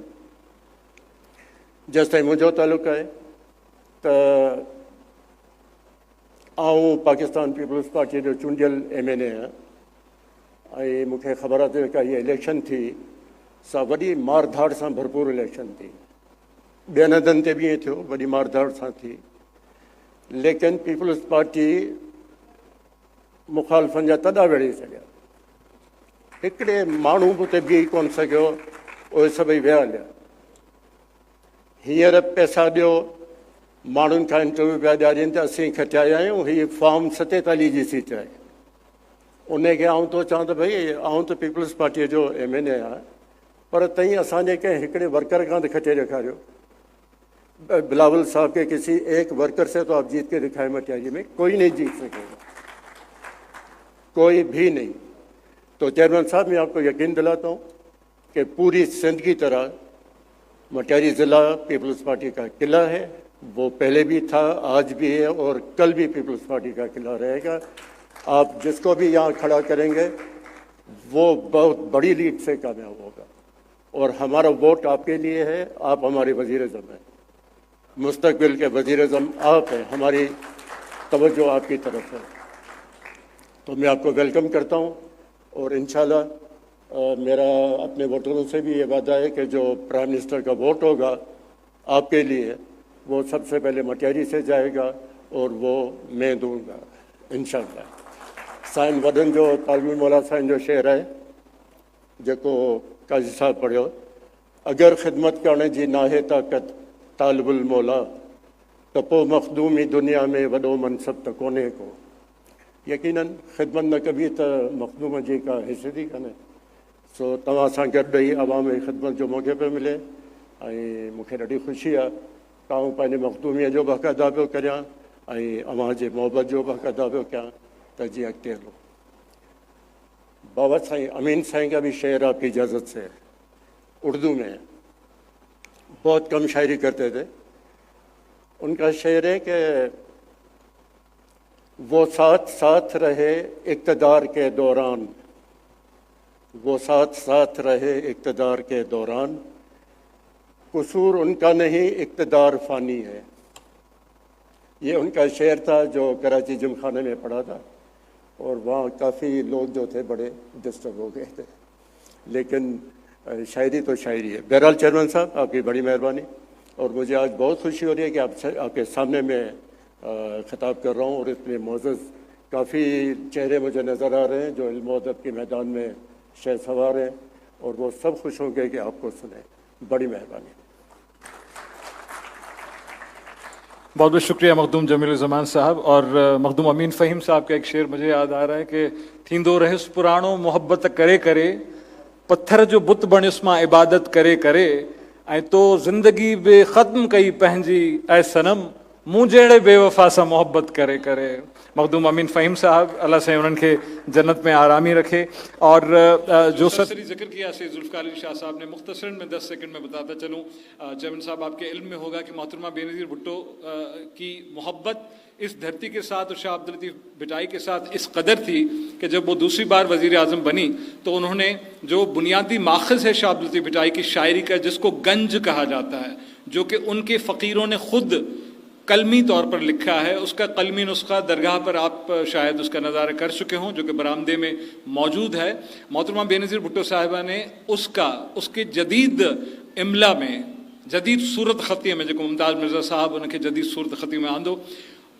जेसिताईं मुंहिंजो तालुक़ु आहे त आउं पाकिस्तान पीपल्स पार्टी जो चूंडियल MNA आहियां ऐं मूंखे ख़बर आहे त जेका इहा इलेक्शन थी सा वॾी मारधाड़ सां भरपूर इलेक्शन थी. ॿियनि हंधनि ते बि ईअं थियो, वॾी मारधाड़ सां थी. लेकिन पीपल्स पार्टी मुखालफ़नि जा तॾा वेड़े छॾिया, हिकिड़े माण्हू बि उते बीह कोन सघियो, उहे सभई विया हलिया. हींअर पैसा ॾियो, माण्हुनि खां इंटरव्यू पिया ॾियारीनि त असीं खटिया आहियूं, हीअ फॉर्म 47 जी सीट आहे. उनखे आउं थो चवां त भई आउं त पीपल्स पार्टीअ जो MNA आहियां, पर तई असांजे कंहिं हिकिड़े वर्कर खां त खटे ॾेखारियो. बिलावल साहब के किसी एक वर्कर से तो आप जीत के दिखाए मटियारी में, कोई नहीं जीत सकेगा, कोई भी नहीं. तो चेयरमैन साहब, मैं आपको यकीन दिलाता हूँ कि पूरी सिंध की तरह मटियारी ज़िला पीपल्स पार्टी का किला है. वो पहले भी था, आज भी है और कल भी पीपल्स पार्टी का किला रहेगा. आप जिसको भी यहाँ खड़ा करेंगे वो बहुत बड़ी लीड से कामयाब होगा. और हमारा वोट आपके लिए है, आप हमारे वज़ीर-ए-आज़म हैं, मुस्तकबिल के वज़ीर-ए-आज़म आप हैं, हमारी तवज्जो आपकी तरफ है. तो मैं आपको वेलकम करता हूँ और इंशाल्लाह मेरा अपने वोटरों से भी ये वादा है कि जो प्राइम मिनिस्टर का वोट होगा आपके लिए वो सबसे पहले मटियारी से जाएगा और वो मैं दूंगा इंशाल्लाह. साईं वॾनि जो तालबुल मौला साईं जो शेर आहे जेको काज़ी साहब पढ़ियो, अगरि ख़िदमत करण जी नाहे ताक़त तालबुल मौला त पोइ मखदूमी दुनिया में वॾो मनसब त कोन्हे को. यकीनन ख़िदमत न कबी त मखदूम जी का हैसियत ई कान्हे. सो तव्हां सां गॾु रही आवाम जी ख़िदमत जो मौक़ो पियो मिले ऐं मूंखे ॾाढी ख़ुशी आहे त आउं पंहिंजे मखदूमीअ जो बि हक़ अदा पियो करियां ऐं अव्हां जे मोहबत जो बि हक़ अदा पियो कयां त जीअं अॻिते हलो. बाबा साईं अमीन साईं का भी शेर आपकी इजाज़त से उर्दू में, बहुत कम शायरी करते थे। उनका शेर है कि वो साथ साथ रहे इक़्तिदार के दौरान, वो साथ साथ रहे इक़्तिदार के दौरान, कसूर उनका नहीं इक़्तिदार फ़ानी है। ये उनका शेर था जो कराची जिमखाने में पढ़ा था, और वहाँ काफ़ी लोग जो थे बड़े डिस्टर्ब हो गए थे, लेकिन शायरी तो शायरी है। बहरहाल चेयरमैन साहब, आपकी बड़ी मेहरबानी, और मुझे आज बहुत खुशी हो रही है कि आपके सामने मैं खिताब कर रहा हूँ, और इसमें मौजूद काफ़ी चेहरे मुझे नज़र आ रहे हैं जो इल्म अदब के मैदान में शह सवार हैं, और वो सब खुश होंगे कि आपको सुने। बड़ी मेहरबानी। बहुत बहुत शुक्रिया मखदूम जमील ज़मान साहब। और मखदूम अमीन फ़हीम साहब का एक शेर मुझे याद आ रहा है कि थींदो रहिस पुराणो मोहब्बत करे करे, पत्थर जो बुत बण उसमां इबादत करे करे, ऐं तो ज़िंदगी बे ख़त्म कई पंहिंजी ऐं सनम, मूं जहिड़े बेवफ़ा सां मोहब्बत करे करे। मखदूम अमीन फ़हीम साहब, अल्लाह से उन्हनि खे जन्नत में आरामी रखे। और जो सरसरी जिक्र किया से जुल्फ़िकार अली शाह साहब ने, मुख्तसरन में 10 सेकंड में बताता चलूँ। चेयरमैन साहब, आपके इल्म में होगा कि मोहतरमा बेनज़ीर भुट्टो की मोहब्बत इस धरती के साथ और शाह अब्दुल लतीफ़ भिटाई के साथ इस कदर थी कि जब वो दूसरी बार वज़ीर आज़म बनी तो उन्होंने जो बुनियादी माखज़ है शाह अब्दुल लतीफ़ भिटाई की शायरी का, जिसको गंज कहा जाता है, जो कि उनके फ़कीरों ने खुद कलमी तौर पर लिखा है, उसका कलमी नुस्खा दरगाह पर आप शायद उसका नज़ारा कर चुके हों, जो कि बरामदे में मौजूद है। मोहतरमा बेनज़ीर भुट्टो साहिबा ने उसके जदीद इमला में, जदीद सूरत ख़ती में, जो मुमताज़ मिर्ज़ा साहब उनके जदीद सूरत ख़ती में आंदो,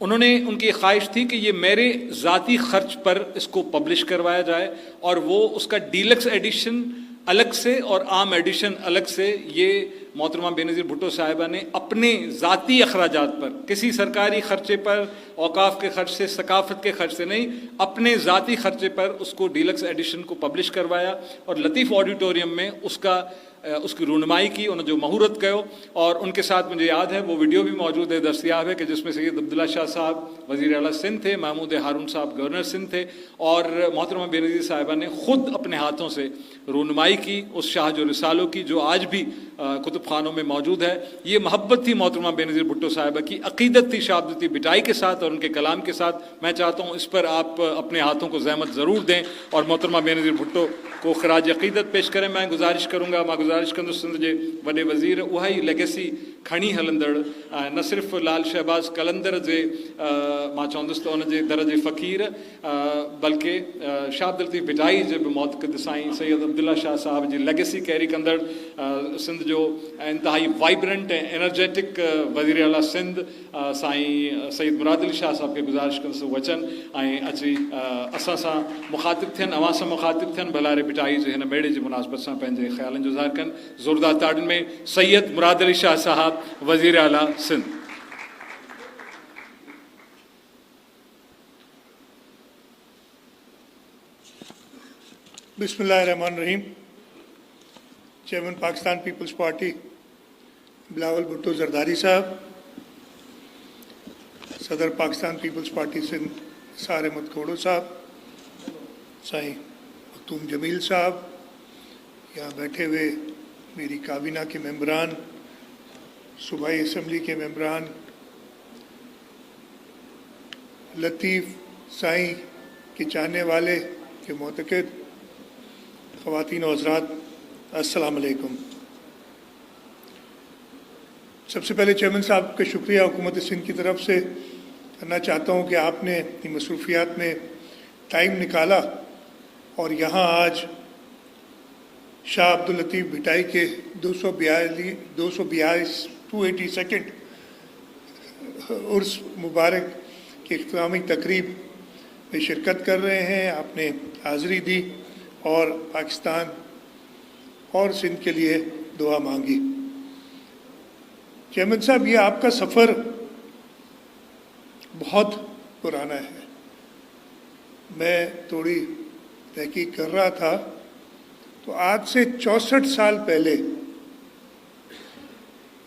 उन्होंने, उनकी ख्वाहिश थी कि ये मेरे ज़ाती ख़र्च पर इसको पब्लिश करवाया जाए, और वो उसका डीलक्स एडिशन अलग से और आम एडिशन अलग से, ये मोहतरमा बेनज़ीर भुट्टो साहिबा ने अपने ज़ाती अखराजात पर, किसी सरकारी ख़र्चे पर, औकाफ के खर्च से, सकाफ़त के खर्च से नहीं, अपने ज़ाती ख़र्चे पर उसको डीलक्स एडिशन को पब्लिश करवाया, और लतीफ़ ऑडिटोरियम में उसकी रूनमाई की, उन्होंने जो महूरत कयो। और उनके साथ मुझे याद है वो वीडियो भी मौजूद है, दस्तियाब है, कि जिसमें सैयद अब्दुल्ला शाह साहब वज़ीर आला सिंध थे, महमूद हारून साहब गवर्नर सिंध थे, और मोहतरमा बेनज़ीर साहिबा ने ख़ुद अपने हाथों से रूनमाई की उस शाह जो रिसालों की, जो आज भी कुतुब खानों में मौजूद है। ये मोहब्बत थी मोहतरमा बेनज़ीर भुट्टो साहिबा की, अक़ीदत थी शाह अब्दुल लतीफ़ भिटाई के साथ और उनके कलाम के साथ। मैं चाहता हूँ इस पर आप अपने हाथों को ज़हमत ज़रूर दें और मोहतरमा बेनज़ीर भुट्टो को ख़राज अक़ीदत पेश करें। मैं गुज़ारिश करूँगा, मां गुज़ारिश कंदुसि सिंध जे वॾे वज़ीर उहा ई लेगेसी खणी हलंदड़, न सिर्फ़ु लाल शहबाज़ कलंदर जे मां चवंदुसि त उनजे दर जे फ़क़ीर, बल्कि शाह अब्दुल लतीफ़ भिटाई जे बि मौतक़िद साईं सैयद अब्दुल्ला शाह साहब जी लेगेसी कैरी कंदड़ सिंध जो इंतहाई वाइब्रेंट ऐं एनर्जेटिक वज़ीर आला सिंध साईं सैयद मुराद अली शाह साहब खे गुज़ारिश कंदुसि वचन ऐं अची असां सां मुख़ातिब थियनि, अवां सां मुख़ातिब थियनि, भलारे भिटाई जे हिन मेड़े जी मुनासिबत सां पंहिंजे ख़्यालनि जो ज़ाहिर कनि। ज़ोरदार ताड़ियुनि में सैयद मुराद अली शाह साहब, वज़ीर आला सिंध। बिस्मिल्लाहिर्रहमानिर्रहीम। चेयरमैन पाकिस्तान पीपल्स पार्टी बिलावल भुट्टो जरदारी साहब, सदर पाकिस्तान पीपल्स पार्टी सिंध सार अहमद खोड़ो साहब, साईं मखदूम जमील साहब, यहाँ बैठे हुए मेरी काबीना के मेंबरान, सूबाई असम्बली के मेंबरान, लतीफ़ साईं के चाहने वाले के मोतक़िद, ख़वातीन और हज़रात, अस्सलाम वालेकुम। सबसे पहले चेयरमैन साहब का शुक्रिया हुकूमत सिंध की तरफ से करना चाहता हूँ कि आपने अपनी मसरूफ़ियात में टाइम निकाला और यहाँ आज शाह अब्दुल लतीफ़ भिटाई के 282 उर्स मुबारक की इख्तितामी तकरीब में शिरकत कर रहे हैं। आपने हाज़िरी दी और पाकिस्तान और सिंध के लिए दुआ मांगी। चेयरमैन साहब, ये आपका सफ़र बहुत पुराना है। मैं थोड़ी तहकीक कर रहा था तो आज से 64 साल पहले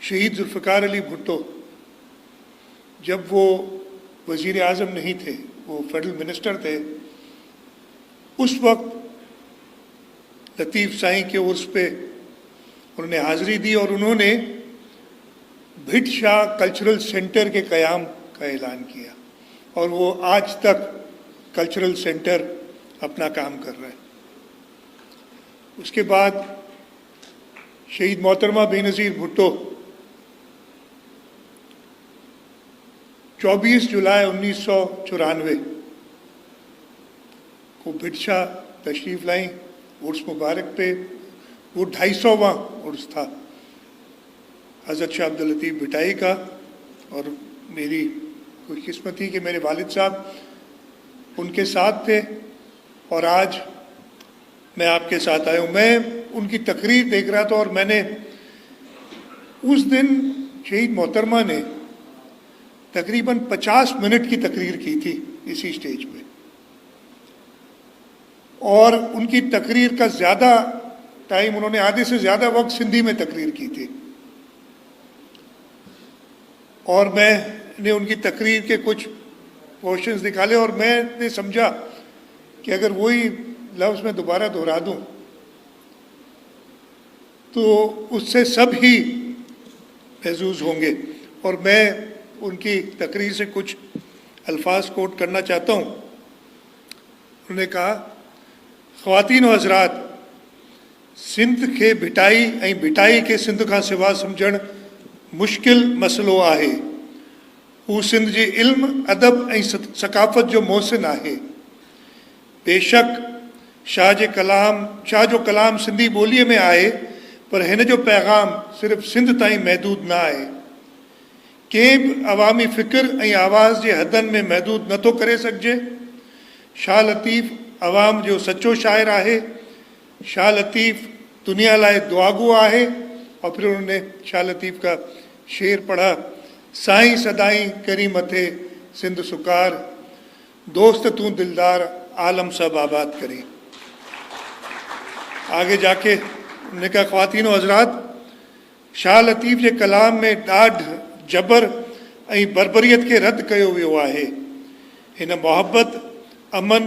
शहीद जुल्फ़िकार अली भुट्टो, जब वो वज़ीर आज़म नहीं थे, वो फेडरल मिनिस्टर थे, उस वक्त लतीफ़ साईं के उर्स पे उन्होंने हाज़िरी दी और उन्होंने भिट शाह कल्चरल सेंटर के क़याम का ऐलान किया और वो आज तक कल्चरल सेंटर अपना काम कर रहा है। उसके बाद शहीद मोहतरमा बेनज़ीर भुट्टो 24 जुलाई 1994 को भिट शाह तशरीफ़ लाई उर्स मुबारक पे। वो 250वां उर्स था हज़रत शाह अब्दुल लतीफ़ भिटाई का और मेरी खुशकिस्मती कि मेरे वालिद साहब उनके साथ थे और आज मैं आपके साथ आया हूँ। मैं उनकी तकरीर देख रहा था और मैंने उस दिन शहीद मोहतरमा ने तकरीबन 50 मिनट की तकरीर की थी इसी स्टेज पे और उनकी तकरीर का ज़्यादा टाइम उन्होंने आधे से ज़्यादा वक्त सिंधी में तकरीर की थी और मैंने उनकी तकरीर के कुछ पोर्शंस निकाले और मैंने समझा कि अगर वही लफ्ज़ मैं दोबारा दोहरा दूं तो उससे सब ही महसूस होंगे और मैं उनकी तकरीर से कुछ अल्फाज कोट करना चाहता हूं। उन्होंने कहा, ख़वातीन व हज़रात, सिंध के भिटाई ऐं भिटाई के सिंध खां सिवा सम्झण मुश्किल मसलो आहे। हू सिंध जे इल्म अदब ऐं सकाफ़त जो मोहसिन आहे। बेशक शाह जो कलाम सिंधी ॿोलीअ में आहे पर हिन जो पैगाम सिर्फ़ सिंध ताईं महदूद न आहे। कंहिं बि अवामी फ़िक्र ऐं आवाज़ जे हदनि में महदूद नथो करे सघिजे। शाह लतीफ़ अवाम जो सचो शाइर आहे। शाह लतीफ़ दुनिया लाइ दुआगो आहे। और फिर उन्होंने शाह लतीफ़ का शेर पढ़ा, साईं सदाई करी मथे सिंध सुकार, दोस्त तू दिलदार आलम सब आबाद करी। आगे जाके उन्होंने कहा, ख़वातीन व हज़रात, शाह लतीफ़ जे कलाम में ॾाढ जबर ऐं बर्बरियत खे रद्द कयो वियो आहे। हिन मोहब्बत, अमन,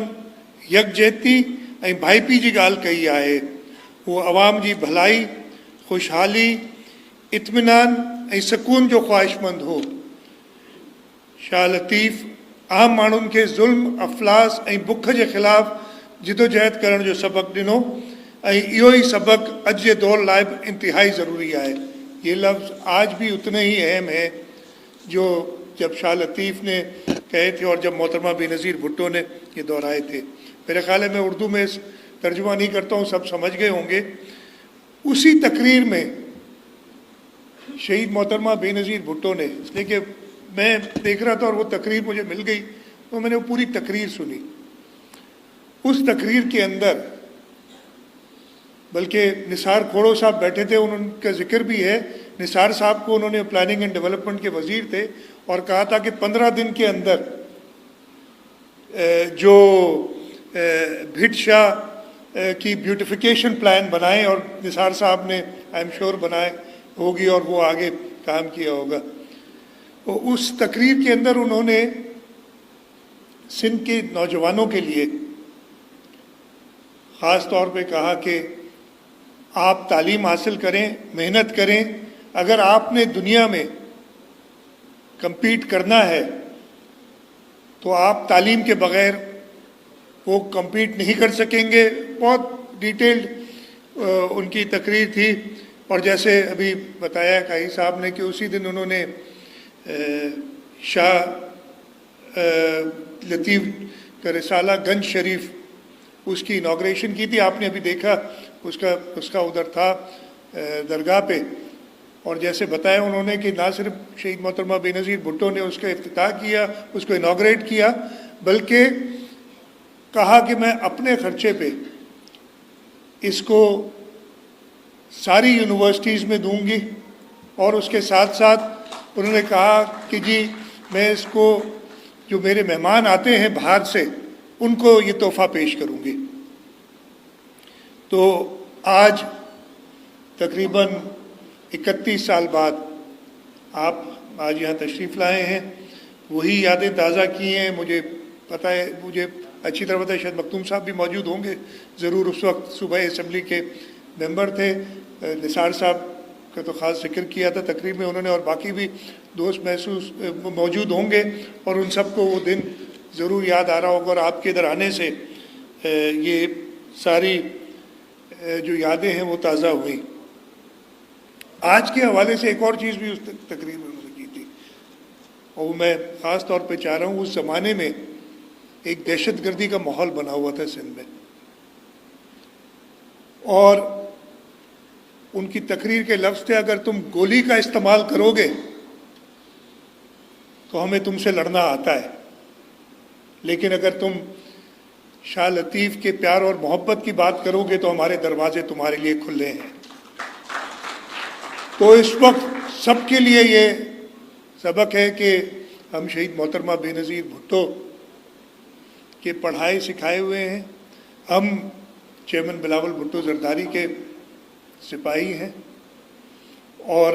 यकजहती ऐं भाईपी जी ॻाल्हि कई आहे। हू अवाम जी भलाई, ख़ुशहाली, इत्मीनान ऐं सुकून जो ख़्वाहिशमंद हो। शाह लतीफ़ आम माण्हुनि खे ज़ुल्म, अफ़लास ऐं बुख जे ख़िलाफ़ जिदोजहद करण जो सबक़ ॾिनो ऐं इहो ई सबक़ अॼु जे दौर लाइ बि इंतिहाई ज़रूरी आहे। ये लफ्ज़ आज भी उतने ही अहम है जो जब शाह लतीफ़ ने कहे थे और जब मोहतरमा बेनज़ीर भुट्टो ने ये दोहराए थे। मेरे ख्याल है मैं उर्दू में तर्जुमा नहीं करता हूँ, सब समझ गए होंगे। उसी तकरीर में शहीद मोहतरमा बेनज़ीर भुट्टो ने, इसलिए कि मैं देख रहा था और वो तकरीर मुझे मिल गई तो मैंने वो पूरी तकरीर सुनी। उस तकरीर के अंदर बल्कि निसार खोड़ो साहब बैठे थे, उनका जिक्र भी है। निसार साहब को उन्होंने प्लानिंग एंड डेवलपमेंट के वजीर थे और कहा था कि 15 दिन के अंदर जो भिट शाह की ब्यूटिफिकेशन प्लान बनाए और निसार साहब ने आई एम श्योर बनाए होगी और वो आगे काम किया होगा। तो उस तकरीर के अंदर उन्होंने सिंध के नौजवानों के लिए ख़ास तौर पे कहा कि आप तालीम हासिल करें, मेहनत करें। अगर आपने दुनिया में कम्पीट करना है तो आप तालीम के बग़ैर वो कम्पीट नहीं कर सकेंगे। बहुत डिटेल्ड उनकी तकरीर थी और जैसे अभी बताया काई साहब ने कि उसी दिन उन्होंने शाह लतीफ़ का रिसाला गंज शरीफ उसकी इनाग्रेशन की थी। आपने अभी देखा उसका उधर था दरगाह पे। और जैसे बताया उन्होंने कि ना सिर्फ शहीद मोहतरमा बेनज़ीर भुट्टो ने उसका इफ्तिताह किया, उसको इनाग्रेट किया, बल्कि कहा कि मैं अपने खर्चे पे इसको सारी यूनिवर्सिटीज़ में दूंगी। और उसके साथ साथ उन्होंने कहा कि जी मैं इसको जो मेरे मेहमान आते हैं बाहर से उनको ये तोहफ़ा पेश करूंगी। तो आज तकरीबन 31 साल बाद आप आज यहाँ तशरीफ़ लाए हैं, वही यादें ताज़ा की हैं। मुझे पता है, मुझे अच्छी तरह पता है, शायद मखदूम साहब भी मौजूद होंगे ज़रूर, उस वक्त सूबाई असम्बली के मेंबर थे। निसार साहब का तो ख़ास जिक्र किया था तकरीर में उन्होंने, और बाकी भी दोस्त महसूस मौजूद होंगे और उन सबको वो दिन ज़रूर याद आ रहा होगा। और आपके इधर आने से ये सारी जो यादें हैं वो ताज़ा हुई। आज के हवाले से एक और चीज़ भी उस तकरीर में उन्होंने की थी, और मैं ख़ास तौर पे चाह रहा हूँ, उस ज़माने में एक दहशतगर्दी का माहौल बना हुआ था सिंध में, और उनकी तकरीर के लफ्ज़ थे, अगर तुम गोली का इस्तेमाल करोगे तो हमें तुमसे लड़ना आता है, लेकिन अगर तुम शाह लतीफ़ के प्यार और मोहब्बत की बात करोगे तो हमारे दरवाजे तुम्हारे लिए खुले हैं। तो इस वक्त सबके लिए ये सबक है कि हम शहीद मोहतरमा बेनज़ीर भुट्टो के पढ़ाए सिखाए हुए हैं। हम चेयरमैन बिलावल भुट्टो जरदारी के सिपाही हैं, और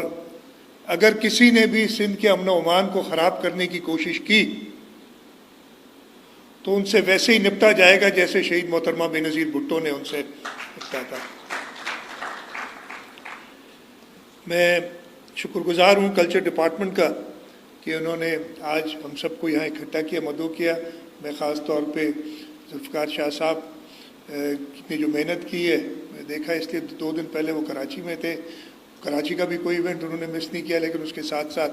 अगर किसी ने भी सिंध के अमन अमान को ख़राब करने की कोशिश की तो उनसे वैसे ही निपटा जाएगा जैसे शहीद मोहतरमा बेनज़ीर भुट्टो ने उनसे निपटा था। मैं शुक्रगुजार हूँ कल्चर डिपार्टमेंट का कि उन्होंने आज हम सबको यहाँ इकट्ठा किया, मदऊ किया। मैं ख़ास तौर पे जुल्फ़िकार शाह साहब ने जो मेहनत की है मैं देखा, इसलिए 2 दिन पहले वो कराची में थे। कराची का भी कोई इवेंट उन्होंने मिस नहीं किया, लेकिन उसके साथ साथ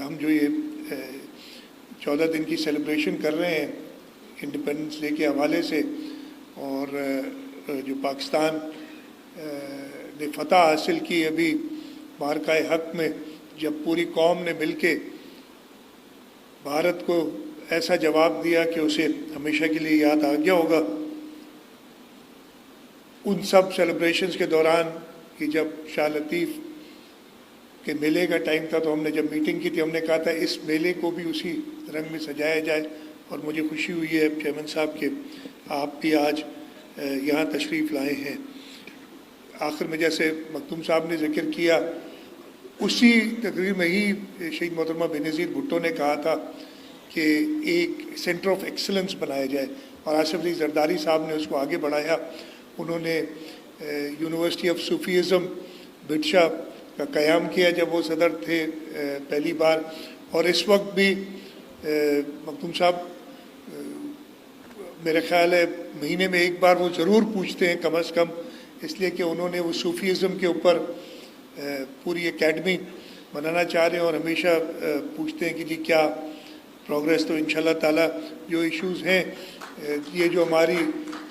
हम जो ये 14 दिन की सेलिब्रेशन कर रहे हैं इंडिपेंडेंस डे के हवाले से, और जो पाकिस्तान ने फतह हासिल की अभी मारकाए हक में, जब पूरी कौम ने मिलके भारत को ऐसा जवाब दिया कि उसे हमेशा के लिए याद आ गया होगा, उन सब सेलिब्रेशंस के दौरान कि जब शाह लतीफ़ के मेले का टाइम था, तो हमने जब मीटिंग की थी हमने कहा था इस मेले को भी उसी रंग में सजाया जाए। और मुझे खुशी हुई है चेयरमैन साहब के आप भी आज यहाँ तशरीफ़ लाए हैं। आखिर में जैसे मखदूम साहब ने जिक्र किया, उसी तकरीर में ही शहीद मोहतरमा बेनज़ीर भुट्टो ने कहा था कि एक सेंटर ऑफ एक्सीलेंस बनाया जाए, और आसिफ अली जरदारी साहब ने उसको आगे बढ़ाया। उन्होंने यूनिवर्सिटी ऑफ सूफीज़म बिटशा का क़याम किया जब वो सदर थे पहली बार, और इस वक्त भी मखदूम साहब मेरे ख्याल है महीने में एक बार वो ज़रूर पूछते हैं कम अज़ कम, इसलिए कि उन्होंने वो सूफीज़म के ऊपर पूरी एकेडमी बनाना चाह रहे हैं, और हमेशा पूछते हैं कि जी क्या प्रोग्रेस। तो इंशाल्लाह ताला जो इश्यूज़ हैं, ये जो हमारी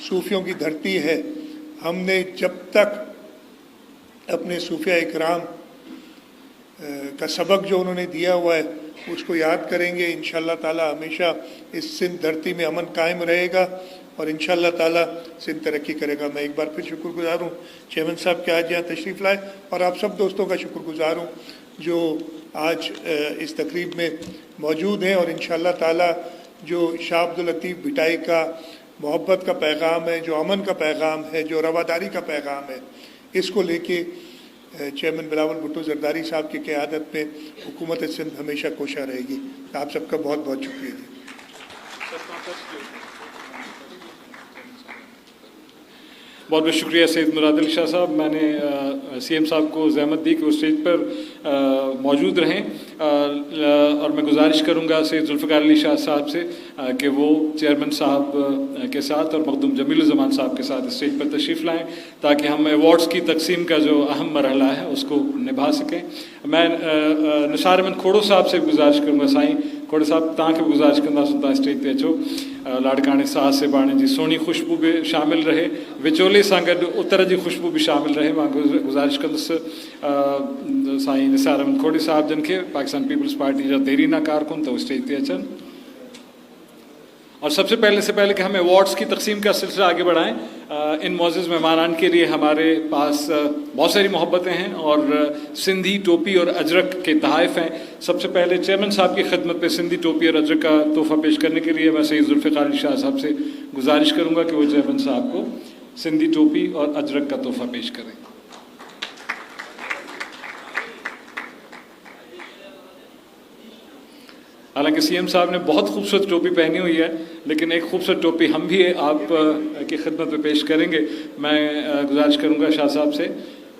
सूफियों की धरती है, हमने जब तक अपने सूफिया इकराम का सबक जो उन्होंने दिया हुआ है उसको याद करेंगे, इंशाल्लाह ताला हमेशा इस सिंध धरती में अमन कायम रहेगा, और इंशाल्लाह ताला सिंध तरक्की करेगा। मैं एक बार फिर शुक्रगुजार हूँ चेयरमैन साहब के आज यहाँ तशरीफ़ लाए, और आप सब दोस्तों का शुक्रगुजार हूँ जो आज इस तकरीब में मौजूद हैं। और इंशाल्लाह ताला जो शाह अब्दुल लतीफ़ भिटाई का मोहब्बत का पैगाम है, जो अमन का पैगाम है, जो रवादारी का पैगाम है, इसको लेके चेयरमैन बिलावल भुट्टो जरदारी साहब की क़यादत में हुकूमत सिंध हमेशा कोशा रहेगी। आप सबका बहुत बहुत शुक्रिया जी। बहुत बहुत शुक्रिया सैयद मुराद अली शाह साहब। मैंने सीएम साहब को ज़हमत दी कि वो स्टेज पर मौजूद रहें, और मैं गुजारिश करूंगा सैयद जुल्फ़िकार अली शाह साहब से कि वो चेयरमैन साहब के साथ और मखदूम जमीलुज़्ज़मान साहब के साथ स्टेज पर तशरीफ़ लाएं, ताकि हम अवार्ड्स की तकसीम का जो अहम मरहला है उसको निभा सकें। मैं निसार अहमद खोड़ो साहब से गुजारिश करूँगा, साईं खोड़ो साहब तव्हांखे गुजारिश कंदासीं तव्हां स्टेज ते अचो। लाड़काणे साह से बाणे जी सोनी खुशबू भी शामिल रहे, विचोले सां गॾु उतर जी खुशबू भी शामिल रहे। मां गुजारिश कंदुसि साईं निसार अहमद खोड़े साहब जन खे पाकिस्तान पीपल्स पार्टी जा देरीना कारकुन तो स्टेज ते अचनि। और सबसे पहले कि हम अवार्ड्स की तकसीम का सिलसिला आगे बढ़ाएं, इन मोअज़्ज़ज़ मेहमानान के लिए हमारे पास बहुत सारी मोहब्बतें हैं और सिंधी टोपी और अजरक के तोहफ़े हैं। सबसे पहले चेयरमैन साहब की खिदमत पे सिंधी टोपी और अजरक का तोहफ़ा पेश करने के लिए मैं सैयद जुल्फ़िकार अली शाह साहब से गुजारिश करूँगा कि वो चेयरमैन साहब को सिंधी टोपी और अजरक का तोहफ़ा पेश करें। حالانکہ CM صاحب نے بہت خوبصورت ٹوپی پہنی ہوئی ہے، لیکن ایک خوبصورت ٹوپی ہم بھی آپ کی خدمت میں پیش کریں گے. میں گزارش کروں گا شاہ صاحب سے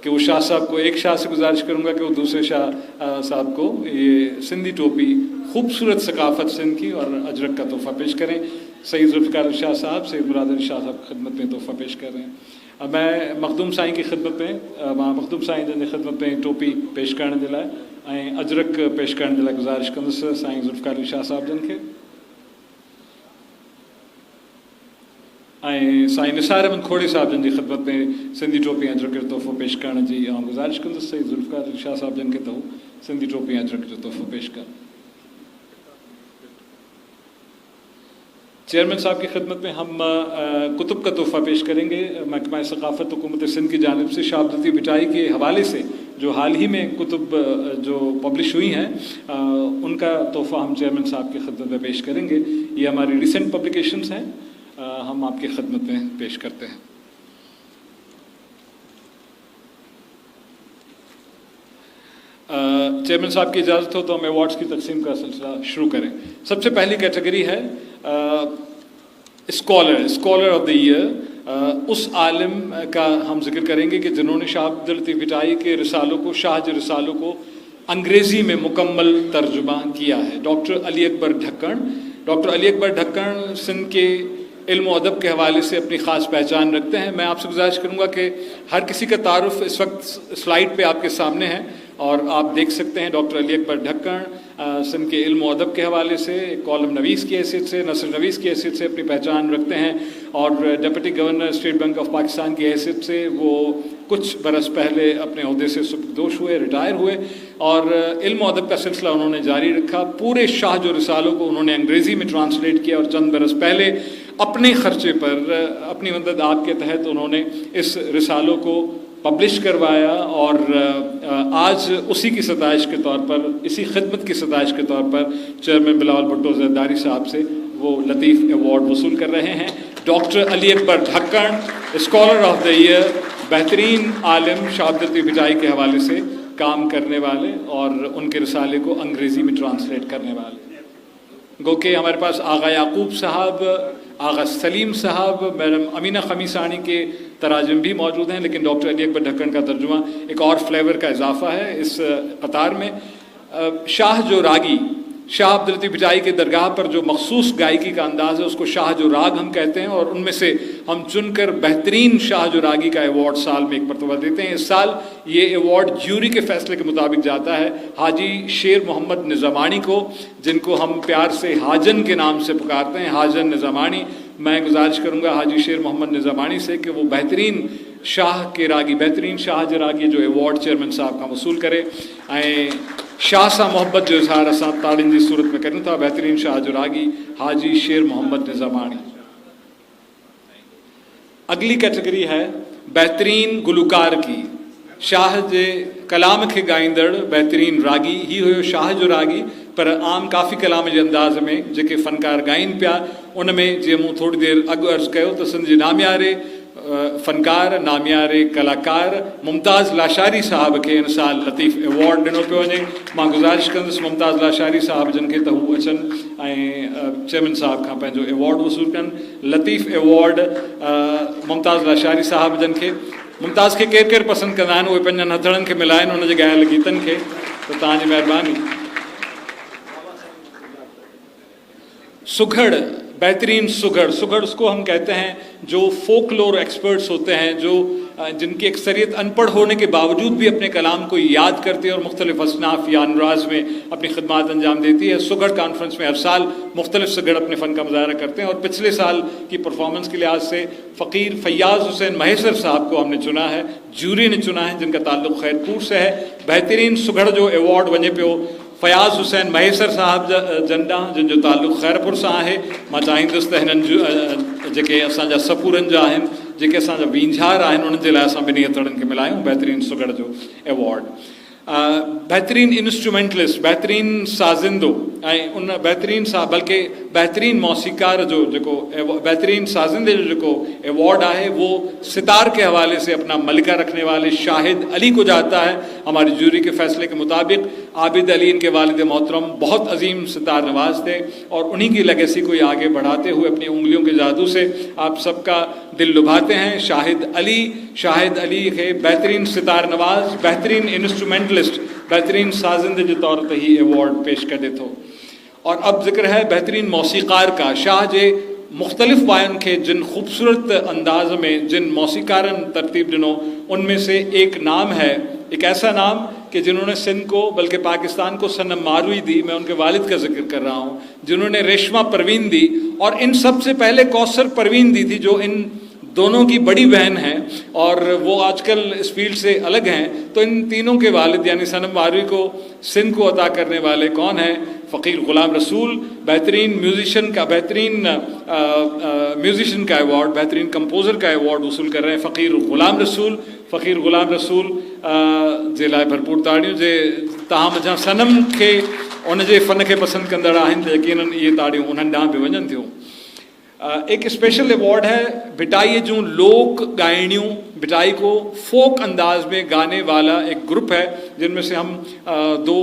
کہ وہ شاہ صاحب کو، ایک شاہ سے گزارش کروں گا کہ وہ دوسرے شاہ صاحب کو یہ سندھی ٹوپی خوبصورت ثقافت سندھ کی اور اجرک کا تحفہ پیش کریں. سید ذوالفقار علی شاہ صاحب، سید مراد علی شاہ صاحب کی خدمت میں تحفہ پیش کر رہے ہیں. میں مخدوم سائیں کی خدمت میں مخدوم سائیں جن کی خدمت میں ٹوپی پیش کرنے دے لائے ऐं अजरक पेश करण जे लाइ गुज़ारिश कंदुसि साईं ज़ुल्फ़िकार अली शाह साहिब जन खे ऐं साईं निसार अहमद खोड़ी साहिब जन जी ख़िदमत में सिंधी टोपी ऐं अजरक जो तोहफ़ो पेश करण जी गुज़ारिश कंदुसि साईं ज़ुल्फ़िकार अली शाह साहिब जन खे त हू सिंधी टोपी ऐं अजरक जो तोहफ़ो पेश कनि. चेयरमैन साहब की खिदमत में हम कुतुब का तोहफ़ा पेश करेंगे. महकमा सक़ाफ़त हुकूमत सिंध की जानिब से शाह अब्दुल लतीफ़ भिटाई के हवाले से जो हाल ही में कुतुब जो पब्लिश हुई हैं उनका तोहफ़ा हम चेयरमैन साहब की खिदमत में पेश करेंगे. ये हमारी रिसेंट पब्लिकेशंस हैं, हम आपकी खिदमत में पेश करते हैं. चेयरमैन साहब की इजाज़त हो तो हम अवार्ड्स की तकसीम का सिलसिला शुरू करें. सबसे पहली कैटेगरी है स्कॉलर ऑफ द ईयर. उस आलिम का हम जिक्र करेंगे कि जिन्होंने शाह अब्दुल लतीफ़ भिटाई के रिसालों को, शाह के रिसालों को अंग्रेज़ी में मुकम्मल तर्जुमा किया है. डॉक्टर अली अकबर ढक्कन. डॉक्टर अली अकबर ढक्कन सिंध के इल्म और अदब के हवाले से अपनी ख़ास पहचान रखते हैं. मैं आपसे गुजारिश करूँगा कि हर किसी का तारुफ इस वक्त स्लाइड पे आपके सामने है और आप देख सकते हैं. डॉक्टर अली अकबर ढक्कन सिंध के इल्म और अदब के हवाले से कॉलम नवीस की हैसियत से, नसर नवीस की हैसियत से अपनी पहचान रखते हैं और deputy governor state bank of Pakistan की हैसियत से वो कुछ बरस पहले अपने अहदे से सुबकदोश हुए, रिटायर हुए और इल्म और अदब का सिलसिला उन्होंने जारी रखा. पूरे शाह जो रिसालों को उन्होंने अंग्रेज़ी में ट्रांसलेट किया और चंद बरस पहले अपने ख़र्चे पर, अपनी मदद आपके तहत उन्होंने इस रिसालों को पब्लिश करवाया और आज उसी की सताइश के तौर पर, इसी खिदमत की सताइश के तौर पर चेयरमैन बिलावल भुट्टो ज़रदारी साहब से वो लतीफ़ अवार्ड वसूल कर रहे हैं. डॉक्टर अली अकबर ढक्कन, स्कॉलर ऑफ द ईयर, बेहतरीन आलिम, शाह अब्दुल लतीफ़ भिटाई के हवाले से काम करने वाले और उनके रिसाले को अंग्रेज़ी में ट्रांसलेट करने वाले. गो के हमारे पास आगा याकूब साहब, आगा सलीम साहब, मैडम अमीना खमीसानी के तराजम भी मौजूद हैं, लेकिन डॉक्टर अली अकबर ढक्कन का तर्जुमा एक और फ्लेवर का इजाफा है इस कतार में. शाह जो रागी, शाह अब्दुल लतीफ़ भिटाई के दरगाह पर जो मखसूस गायकी का अंदाज़ है उसको शाह जो राग हम कहते हैं और उनमें से हम चुनकर बेहतरीन शाह जो रागी का अवार्ड साल में एक मरतबा देते हैं. इस साल ये अवार्ड ज्यूरी के फैसले के मुताबिक जाता है हाजी शेर मोहम्मद निज़ामानी को, जिनको हम प्यार से हाजन के नाम से पुकारते हैं, हाजन निज़ामानी. मैं गुजारिश करूँगा हाजी शेर मोहम्मद निज़ामानी से कि वो बेहतरीन शाह के रागी, बेहतरीन शाह जो रागी जो अवार्ड चेयरमैन साहब का वसूल करे ऐं शाह सां मोहब्बत जो इज़हार असां ताड़ियुनि जी सूरत में करूं था. बेहतरीन शाह जो रागी हाजी शेर मोहम्मद निज़ामानी. अगली कैटेगरी है बेहतरीन गुलकार की. शाह जे कलाम खे ॻाईंदड़ बेहतरीन रागी. ही हुयो शाह जो रागी, पर आम काफ़ी कलाम जे अंदाज़ में जेके फ़नकार ॻाइनि पिया उन में जीअं मूं थोरी देरि अॻु अर्ज़ु कयो त सिंध जे नामियारे फ़नकार, नामियारे कलाकार मुमताज़ लाशारी साहब खे हिन साल लतीफ़ अवार्ड ॾिनो पियो वञे. मां गुज़ारिश कंदुसि मुमताज़ लाशारी साहब जन खे त हू अचनि ऐं चेयरमैन साहब खां पंहिंजो अवार्ड वसूल कनि. लतीफ़ अवार्ड मुमताज़ लाशारी साहब जन खे. मुमताज़ खे केरु केरु पसंदि कंदा आहिनि, उहे पंहिंजनि हथड़नि खे मिलाइनि उन जे ॻायल गीतनि खे, त तव्हांजी महिरबानी. सुघड़, बेहतरीन सुघड़. सुघड़ उसको हम कहते हैं जो फोकलोर एक्सपर्ट्स होते हैं, जो जिनकी अक्सरियत अनपढ़ होने के बावजूद भी अपने कलाम को याद करती है और मुख्तलिफ असनाफ या अनुराज में अपनी खिदमत अंजाम देती है. सुघड़ कॉन्फ्रेंस में हर साल मुख्तलिफ सुघड़ अपने फ़न का मुजाहरा करते हैं और पिछले साल की परफॉर्मेंस के लिहाज से फ़कीर फैयाज़ हुसैन महेसर साहब को हमने चुना है, ज्यूरी ने चुना है, जिनका ताल्लुक़ खैरपुर से है. बेहतरीन सुघड़ जो अवार्ड वञे पियो फयाज़ हुसैन महेसर साहब जन ॾांहुं, जिन जो ताल्लुक़ खैरपुर सां आहे. मां चाहींदुसि त हिननि जेके असांजा सपूरनि जा आहिनि, जेके असांजा वींझार आहिनि, उन्हनि जे लाइ असां ॿिन्ही हथड़नि खे मिलायूं बेहतरीन सुघड़ जो अवार्ड. बेहतरीन इंस्ट्रूमेंटलिस्ट, बेहतरीन साज़िंदो ऐं उन बेहतरीन बल्कि बेहतरीन मौसीकार जो जेको बेहतरीन साज़िंदे जो जेको अवार्ड आहे वो सितार के हवाले से अपना मलिका रखने वाले शाहिद अली को जाता है. हमारी जूरी के फैसले के मुताबिक عابد علی ان کے والد محترم بہت عظیم ستار نواز تھے اور انہی کی لیگیسی کو یہ آگے بڑھاتے ہوئے اپنی انگلیوں کے جادو سے آپ سب کا دل لبھاتے ہیں. شاہد علی کے بہترین ستار نواز, بہترین انسٹرومنٹلسٹ, بہترین سازندے کے طور تے ہی ایوارڈ پیش کر دیتو. اور اب ذکر ہے بہترین موسیقار کا. شاہ جے مختلف وائن کے جن خوبصورت انداز میں جن موسیقارن ترتیب ڈنو ان میں سے ایک نام ہے, ایک ایسا نام کہ جنہوں نے سندھ کو بلکہ پاکستان کو صنم ماروی دی. میں ان کے والد کا ذکر کر رہا ہوں جنہوں نے ریشمہ پروین دی, اور ان سب سے پہلے کوثر پروین دی تھی جو ان دونوں کی بڑی بہن ہیں اور وہ آج کل اس فیلڈ سے الگ ہیں. تو ان تینوں کے والد یعنی صنم ماروی کو سندھ کو عطا کرنے والے کون ہیں؟ فقیر غلام رسول. بہترین میوزیشین کا ایوارڈ, بہترین کمپوزر کا ایوارڈ وصول کر رہے ہیں فقیر غلام رسول. فقیر غلام رسول जे लाइ भरपूर ताड़ियूं. जे तव्हां मुंहिंजा सनम खे उन जे फ़न खे पसंदि कंदड़ आहिनि त यकीनन इहे ताड़ियूं उन्हनि ॾांहुं बि वञनि थियूं. एक स्पेशल अवार्ड है भिटाई जूं लोक गायणियों. भिटाई को फोक अंदाज में गाने वाला एक ग्रुप है जिनमें से हम दो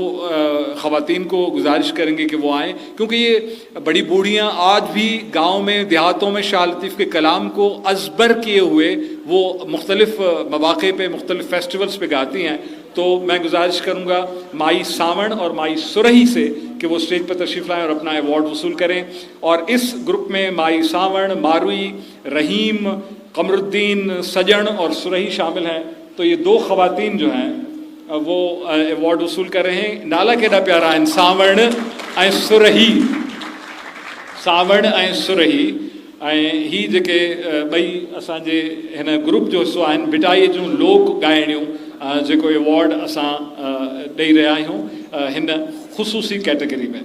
ख़वातीन को गुजारिश करेंगे कि वो आएँ, क्योंकि ये बड़ी बूढ़ियाँ आज भी गाँव में देहातों में शाह लतीफ़ के कलाम को अज़बर किए हुए वो मुख्तलिफ़ मौक़े पे मुख्तलिफ़ फेस्टिवल्स पे गाती हैं. तो मैं गुजारिश करूँगा माई सावण और माई सुरही से कि वो स्टेज पर तशरीफ़ लाएँ और अपना अवार्ड वसूल करें. और इस ग्रुप में माई सावण, मारुई, रहीम, कमरुद्दीन, सजन और सुरही शामिल हैं. तो ये दो ख़वातीन जो हैं वो अवार्ड वसूल कर रहे हैं. नाला केॾा प्यारा आहिनि, सावण ऐं सुरही. सावण ऐं सुरही ऐं ही जेके ॿई असांजे हिन ग्रुप जो हिसो आहिनि भिटाई जूं लोक गायणियूं जेको अवार्ड असां ॾेई रहिया आहियूं हिन ख़ुसूसी कैटेगरी में.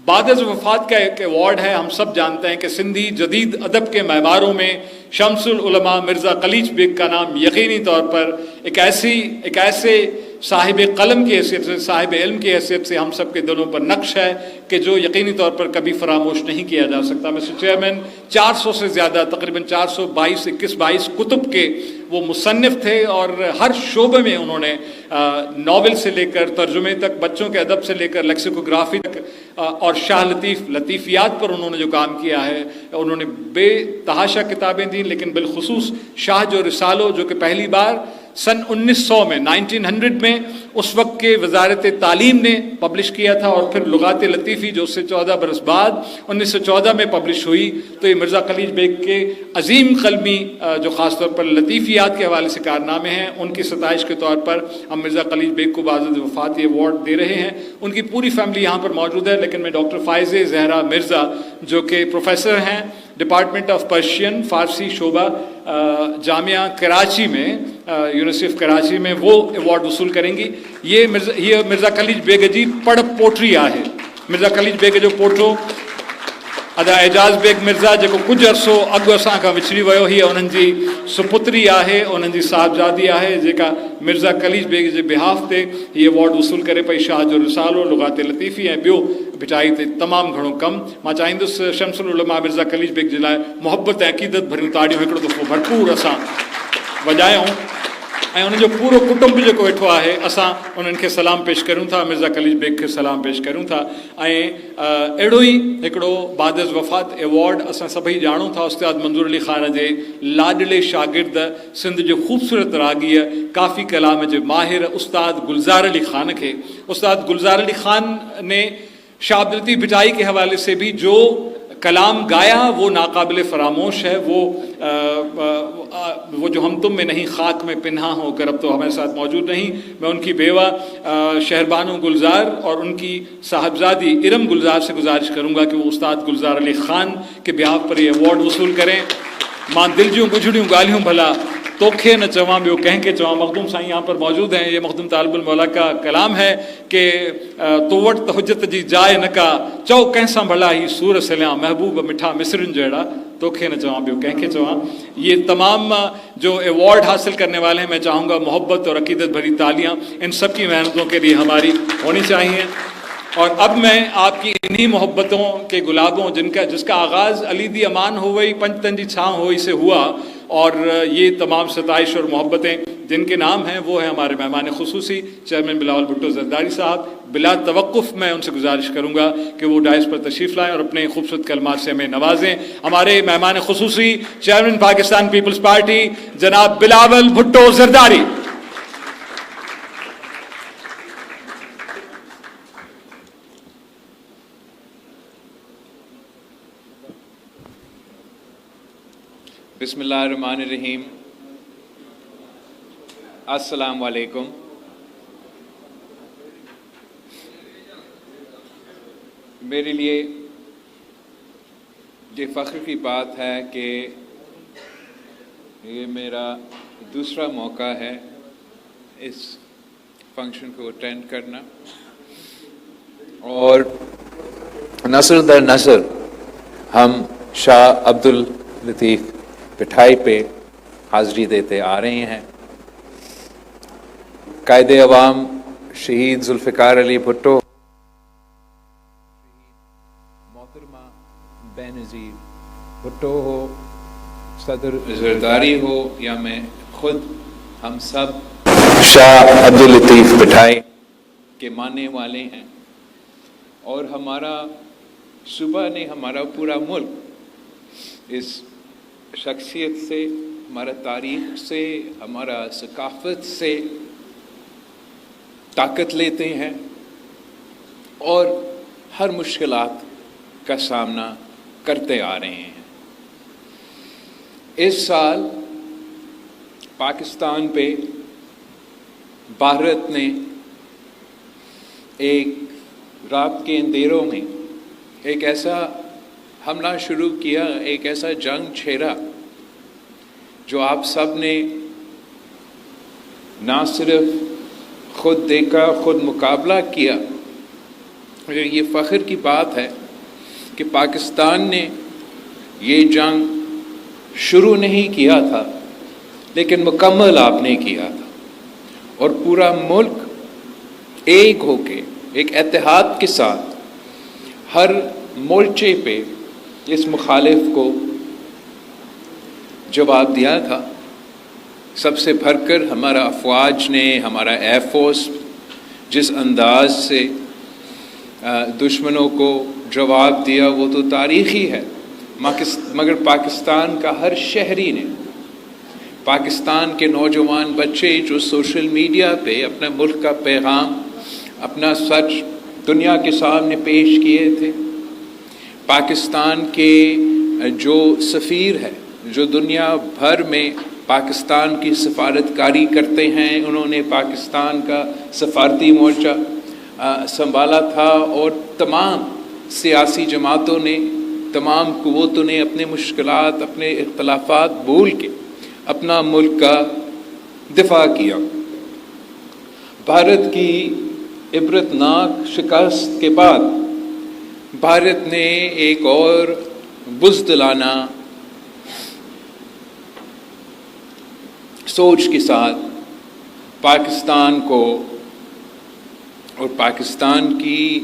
बाद वफ़ात का एक अवार्ड है. हम सब जानते हैं कि सिंधी जदीद अदब के महमारों में शम्सुल उलमा मिर्ज़ा कलीज बेग का नाम यकीनी तौर पर एक ऐसे साहिब कलम की हैसियत से, साहिब इल्म की हैसियत से हम सब के दिलों पर नक्श है कि जो यकीनी तौर पर कभी फरामोश नहीं किया जा सकता. मिस्टर चेयरमैन, 400 से ज़्यादा, तकरीबन 422 कुतुब के वो मुसन्निफ़ थे और हर शोबे में उन्होंने नावल से लेकर तर्जुमे तक, बच्चों के अदब से लेकर लेक्सिकोग्राफी तक और शाह लतीफ़ियात पर उन्होंने जो काम किया है, उन्होंने बेतहाशा किताबें दी. लेकिन बिलखुसूस शाह जो रिसालो जो कि पहली बार सन 1900 में 1900 में उस वक्त के वजारत तालीम ने पब्लिश किया था और फिर लुगात लतीफ़ी जो उससे 14 बरस बाद 1914 में पब्लिश हुई. तो ये मिर्ज़ा कलीज बेग के अजीम कलमी जो ख़ास तौर पर लतीफ़ियात के हवाले से कारनामे हैं, उनकी सताइश के तौर पर हम मिर्ज़ा कलीज बेग को बाज़ वफ़ात ये अवार्ड दे रहे हैं. उनकी पूरी फैमिली यहाँ पर मौजूद है, लेकिन मैं डॉक्टर फ़ाइज़ ज़हरा मिर्ज़ा जो कि प्रोफेसर हैं डिपार्टमेंट ऑफ पर्शियन फ़ारसी शोबा जामिया कराची में, यूनिवर्सिटी ऑफ कराची में, वो अवार्ड वसूल करेंगी. ये मिर्ज़ा कलीज बेग जी पड़ पोटरी आहे. मिर्ज़ा कलीज बेग जो पोटो अदा एजाज़ बेग मिर्ज़ा जेको कुछ अरसो अॻु असां खां विछड़ी वियो, हीअ उन्हनि जी सुपुत्री आहे, उन्हनि जी साहिबजादी आहे जेका मिर्ज़ा कलीज बेग जे बिहाफ ते हीअ अवार्ड वसूल करे पई. शाह जो रिसालो, लुगात लतीफ़ी ऐं ॿियो भिटाई ते तमामु घणो कमु. मां चाहींदुसि शम्सुल उलमा मिर्ज़ा कलीज बेग जे लाइ मोहब्बत ऐं अक़ीदत भरियूं ताड़ियूं हिकिड़ो दफ़ो भरपूर असां वॼायूं ऐं उनजो पूरो कुटुंब जेको वेठो आहे असां उन्हनि खे सलाम पेश करूं था, मिर्ज़ा कलीज बेग खे सलाम पेश करूं था. ऐं अहिड़ो ई हिकिड़ो बादज़ वफ़ात अवार्ड असां सभई ॼाणूं था उस्ताद मंज़ूर अली ख़ान जे लाडले शागिर्द, सिंध जो ख़ूबसूरत रागीअ, काफ़ी कलाम जे माहिर उस्ताद गुलज़ार अली ख़ान खे. उस्ताद गुलज़ार अली ख़ान ने शाह अब्दुल लतीफ़ भिटाई के हवाले से भी जो कलाम गाया वो नाकाबिल फरामोश है. वो जो हम तुम में नहीं खाक में पिन्हा होकर अब तो हमारे साथ मौजूद नहीं. मैं उनकी बेवा शहरबानो गुलजार और उनकी साहबजादी इरम गुलजार से गुजारिश करूँगा कि वो उस्ताद गुलजार अली ख़ान के बिहाफ पर ये अवार्ड वसूल करें. मां दिल जूं गुजड़ियूं ॻाल्हियूं भला तोखे न चवां ॿियो कंहिंखे चवां. मखदूम साईं यहाँ पर मौजूद हैं. ये मखदूम तालिबुल मौला का कलाम है कि तो वटि त हुजत जी जाइ न का, चओ कंहिंसां भला ही सूर सलिया, महबूब मिठा मिसरिन जहिड़ा, तोखे न चवां ॿियो कंहिंखे चवां. ये तमाम जो अवार्ड हासिल करने वाले हैं, मैं चाहूँगा मोहब्बत और अकीदत भरी तालियाँ इन सब की मेहनतों के लिए हमारी होनी चाहिए. और अब मैं आपकी इन्हीं मोहब्बतों के गुलाबों जिसका आगाज़ अली दी अमान हो वई पंजतन जी छांव होई से हुआ, اور یہ تمام ستائش اور محبتیں جن کے نام ہیں وہ ہیں ہمارے مہمان خصوصی چیئرمین بلاول بھٹو زرداری صاحب. بلا توقف میں ان سے گزارش کروں گا کہ وہ ڈائس پر تشریف لائیں اور اپنے خوبصورت کلمات سے ہمیں نوازیں. ہمارے مہمان خصوصی چیئرمین پاکستان پیپلز پارٹی جناب بلاول بھٹو زرداری. بسم اللہ الرحمن الرحیم. السلام علیکم. میرے لیے یہ فخر کی بات ہے کہ یہ میرا دوسرا موقع ہے اس فنکشن کو اٹینڈ کرنا، اور نسل در نسل ہم شاہ عبداللطیف بھٹائی پہ حاضری دیتے آ رہے ہیں. قائد عوام شہید ذوالفقار علی بھٹو، محترمہ بینظیر بھٹو ہو، صدر زرداری ہو یا میں خود، ہم سب شاہ عبداللطیف بھٹائی کے ماننے والے ہیں. اور ہمارا صوبہ نے، ہمارا پورا ملک اس شخصیت سے، ہمارا تاریخ سے، ہمارا ثقافت سے طاقت لیتے ہیں اور ہر مشکلات کا سامنا کرتے آ رہے ہیں. اس سال پاکستان پہ بھارت نے ایک رات کے اندھیروں میں ایک ایسا حملہ شروع کیا، ایک ایسا جنگ چھیڑا جو آپ سب نے نہ صرف خود دیکھا، خود مقابلہ کیا. مگر یہ فخر کی بات ہے کہ پاکستان نے یہ جنگ شروع نہیں کیا تھا لیکن مکمل آپ نے کیا تھا، اور پورا ملک ایک ہو کے، ایک اتحاد کے ساتھ ہر مورچے پہ اس مخالف کو جواب دیا تھا. سب سے بڑھ کر ہمارا افواج نے، ہمارا ایئر فورس جس انداز سے دشمنوں کو جواب دیا وہ تو تاریخی ہے. مگر پاکستان کا ہر شہری نے، پاکستان کے نوجوان بچے جو سوشل میڈیا پہ اپنے ملک کا پیغام، اپنا سچ دنیا کے سامنے پیش کیے تھے. پاکستان کے جو سفیر ہے، جو دنیا بھر میں پاکستان کی سفارتکاری کرتے ہیں، انہوں نے پاکستان کا سفارتی مورچہ سنبھالا تھا، اور تمام سیاسی جماعتوں نے، تمام قوتوں نے اپنے مشکلات، اپنے اختلافات بھول کے اپنا ملک کا دفاع کیا. بھارت کی عبرتناک شکست کے بعد بھارت نے ایک اور بزدلانہ سوچ کے ساتھ پاکستان کو اور پاکستان کی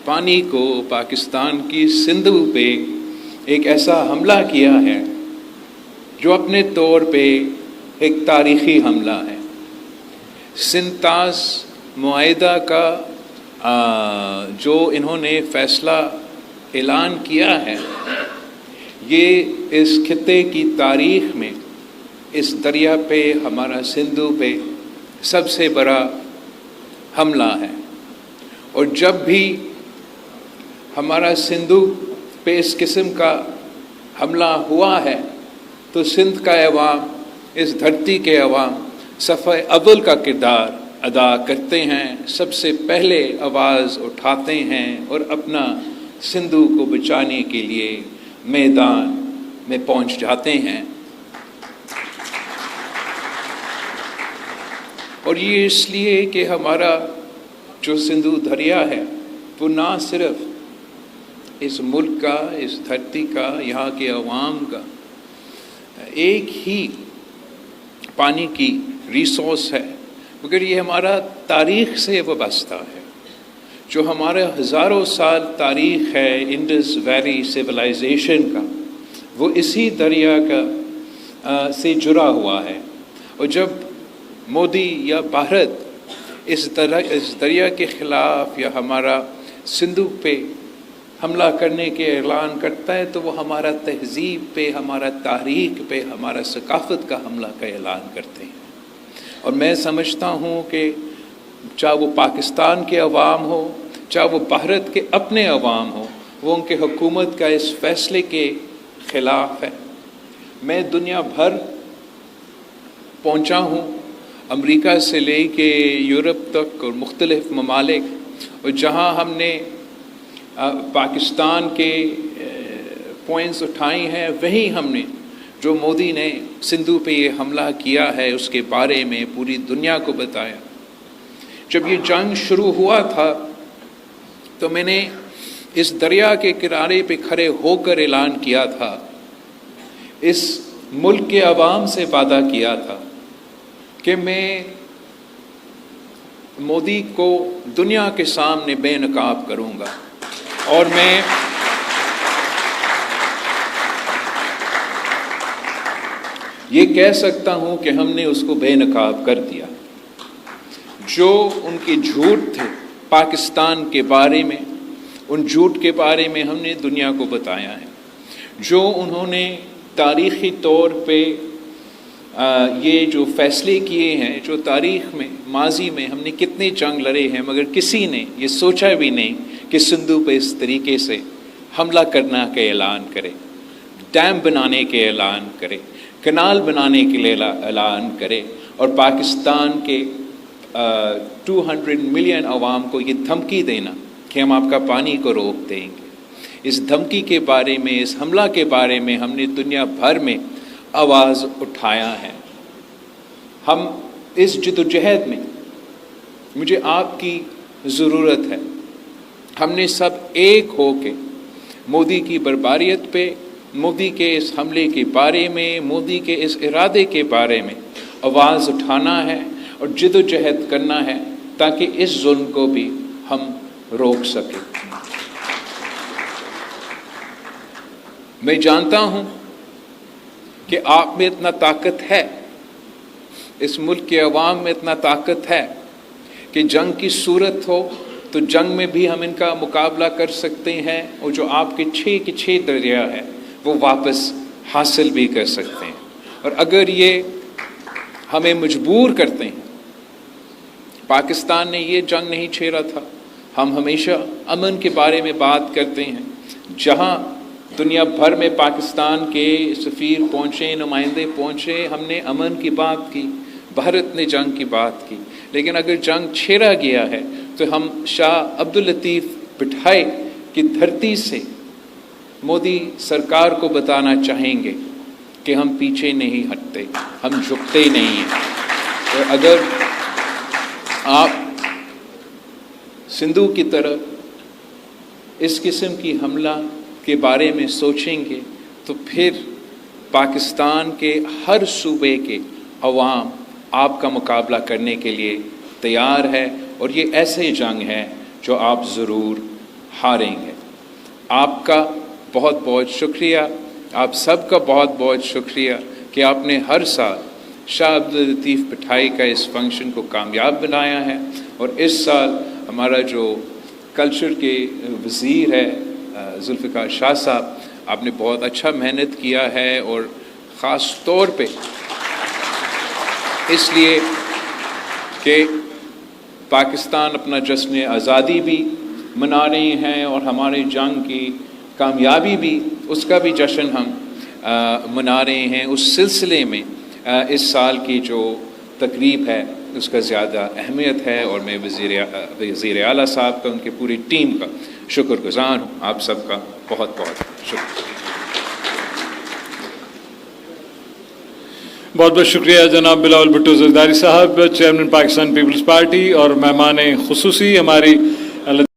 پانی کو، پاکستان کی سندھو پہ ایک ایسا حملہ کیا ہے جو اپنے طور پہ ایک تاریخی حملہ ہے. سنتاز معاہدہ کا جو انہوں نے فیصلہ اعلان کیا ہے، یہ اس خطے کی تاریخ میں، اس دریا پہ، ہمارا سندھو پہ سب سے بڑا حملہ ہے. اور جب بھی ہمارا سندھو پہ اس قسم کا حملہ ہوا ہے تو سندھ کا عوام، اس دھرتی کے عوام صفحہ اول کا کردار ادا کرتے ہیں، سب سے پہلے آواز اٹھاتے ہیں اور اپنا سندھو کو بچانے کے لیے میدان میں پہنچ جاتے ہیں. اور یہ اس لیے کہ ہمارا جو سندھو دریا ہے وہ نہ صرف اس ملک کا، اس دھرتی کا، یہاں کے عوام کا ایک ہی پانی کی ریسورس ہے، مگر یہ ہمارا تاریخ سے وابستہ ہے. جو ہمارا ہزاروں سال تاریخ ہے انڈس ویلی سویلائزیشن کا، وہ اسی دریا کا سے जुड़ा हुआ है। और जब मोदी या भारत इस दरिया के ख़िलाफ़ या हमारा सिंधु पे हमला करने के ऐलान करता है तो वो हमारा तहज़ीब पे, हमारा तारीख़ पे, हमारा सकाफ़त का हमला का ऐलान करते हैं। और मैं समझता हूँ कि चाहे वो पाकिस्तान के अवाम हो, चाहे वो भारत के अपने अवाम हो, वो उनके हुकूमत का इस फ़ैसले के ख़िलाफ़ है। मैं दुनिया भर पहुँचा हूँ, अमेरिका से ले के यूरोप तक और मुख्तलिफ़ ममालिक, और जहाँ हमने पाकिस्तान के पॉइंट्स उठाए हैं, वहीं हमने जो मोदी ने सिंधु पे ये हमला किया है उसके बारे में पूरी दुनिया को बताया। जब ये जंग शुरू हुआ था तो मैंने इस दरिया के किनारे पे खड़े होकर ऐलान किया था, इस मुल्क के अवाम से वादा किया था कि मैं मोदी को दुनिया के सामने बेनकाब करूंगा, और मैं ये कह सकता हूं कि हमने उसको बेनकाब कर दिया। जो उनके झूठ थे पाकिस्तान के बारे में, उन झूठ के बारे में हमने दुनिया को बताया है। जो उन्होंने तारीख़ी तौर पे ये जो फ़ैसले किए हैं, जो तारीख़ में माजी में हमने कितने जंग लड़े हैं, मगर किसी ने ये सोचा भी नहीं कि सिंधु पे इस तरीके से हमला करना का ऐलान करे, डैम बनाने के ऐलान करे, कनाल बनाने के लिए ऐलान करे, और पाकिस्तान के 200 मिलियन आवाम को ये धमकी देना कि हम आपका पानी को रोक देंगे। इस धमकी के बारे में, इस हमला के बारे में हमने दुनिया भर में आवाज़ उठाया है। हम इस जद्दोजहद में मुझे आपकी ज़रूरत है। हमने सब एक हो के मोदी की बर्बारियत पे, मोदी के इस हमले के बारे में, मोदी के इस इरादे के बारे में आवाज़ उठाना है और जद्दोजहद करना है ताकि इस जुल्म को भी हम रोक सकें। मैं जानता हूँ कि आप में इतना ताकत है, इस मुल्क के अवाम में इतना ताकत है कि जंग की सूरत हो तो जंग में भी हम इनका मुकाबला कर सकते हैं, और जो आपके 6 के 6 दरिया है वो वापस हासिल भी कर सकते हैं। और अगर ये हमें मजबूर करते हैं, पाकिस्तान ने ये जंग नहीं छेड़ा था, हम हमेशा अमन के बारे में बात करते हैं। जहाँ दुनिया भर में पाकिस्तान के सफ़ीर पहुँचे, नुमाइंदे पहुँचे, हमने अमन की बात की, भारत ने जंग की बात की। लेकिन अगर जंग छेड़ा गया है तो हम शाह अब्दुल लतीफ़ भुट्टो की धरती से मोदी सरकार को बताना चाहेंगे कि हम पीछे नहीं हटते, हम झुकते नहीं हैं। तो अगर आप सिंधु की तरफ इस किस्म की हमला के बारे में सोचेंगे तो फिर पाकिस्तान के हर सूबे के अवाम आपका मुकाबला करने के लिए तैयार है, और ये ऐसे जंग है जो आप ज़रूर हारेंगे। आपका बहुत बहुत शुक्रिया, आप सबका बहुत बहुत शुक्रिया कि आपने हर साल शाह अब्दुल लतीफ़ भुट्टो का इस फंक्शन को कामयाब बनाया है। और इस साल हमारा जो कल्चर के वज़ीर है जुल्फ़िकार शाह साहब, आपने बहुत अच्छा मेहनत किया है, और ख़ास तौर पे इसलिए कि पाकिस्तान अपना जश्न आज़ादी भी मना रहे हैं और हमारे जंग की कामयाबी भी, उसका भी जश्न हम मना रहे हैं। उस सिलसिले में इस साल की जो तकरीब है उसका ज़्यादा अहमियत है, और मैं वज़ीर आला साहब का, उनकी पूरी टीम का शुक्रगुज़ार हूँ। आप सबका बहुत बहुत शुक्रिया। बहुत बहुत शुक्रिया जनाब बिलावल भुट्टो ज़रदारी साहब, चेयरमैन पाकिस्तान पीपल्स पार्टी, और मेहमान खुसूसी हमारी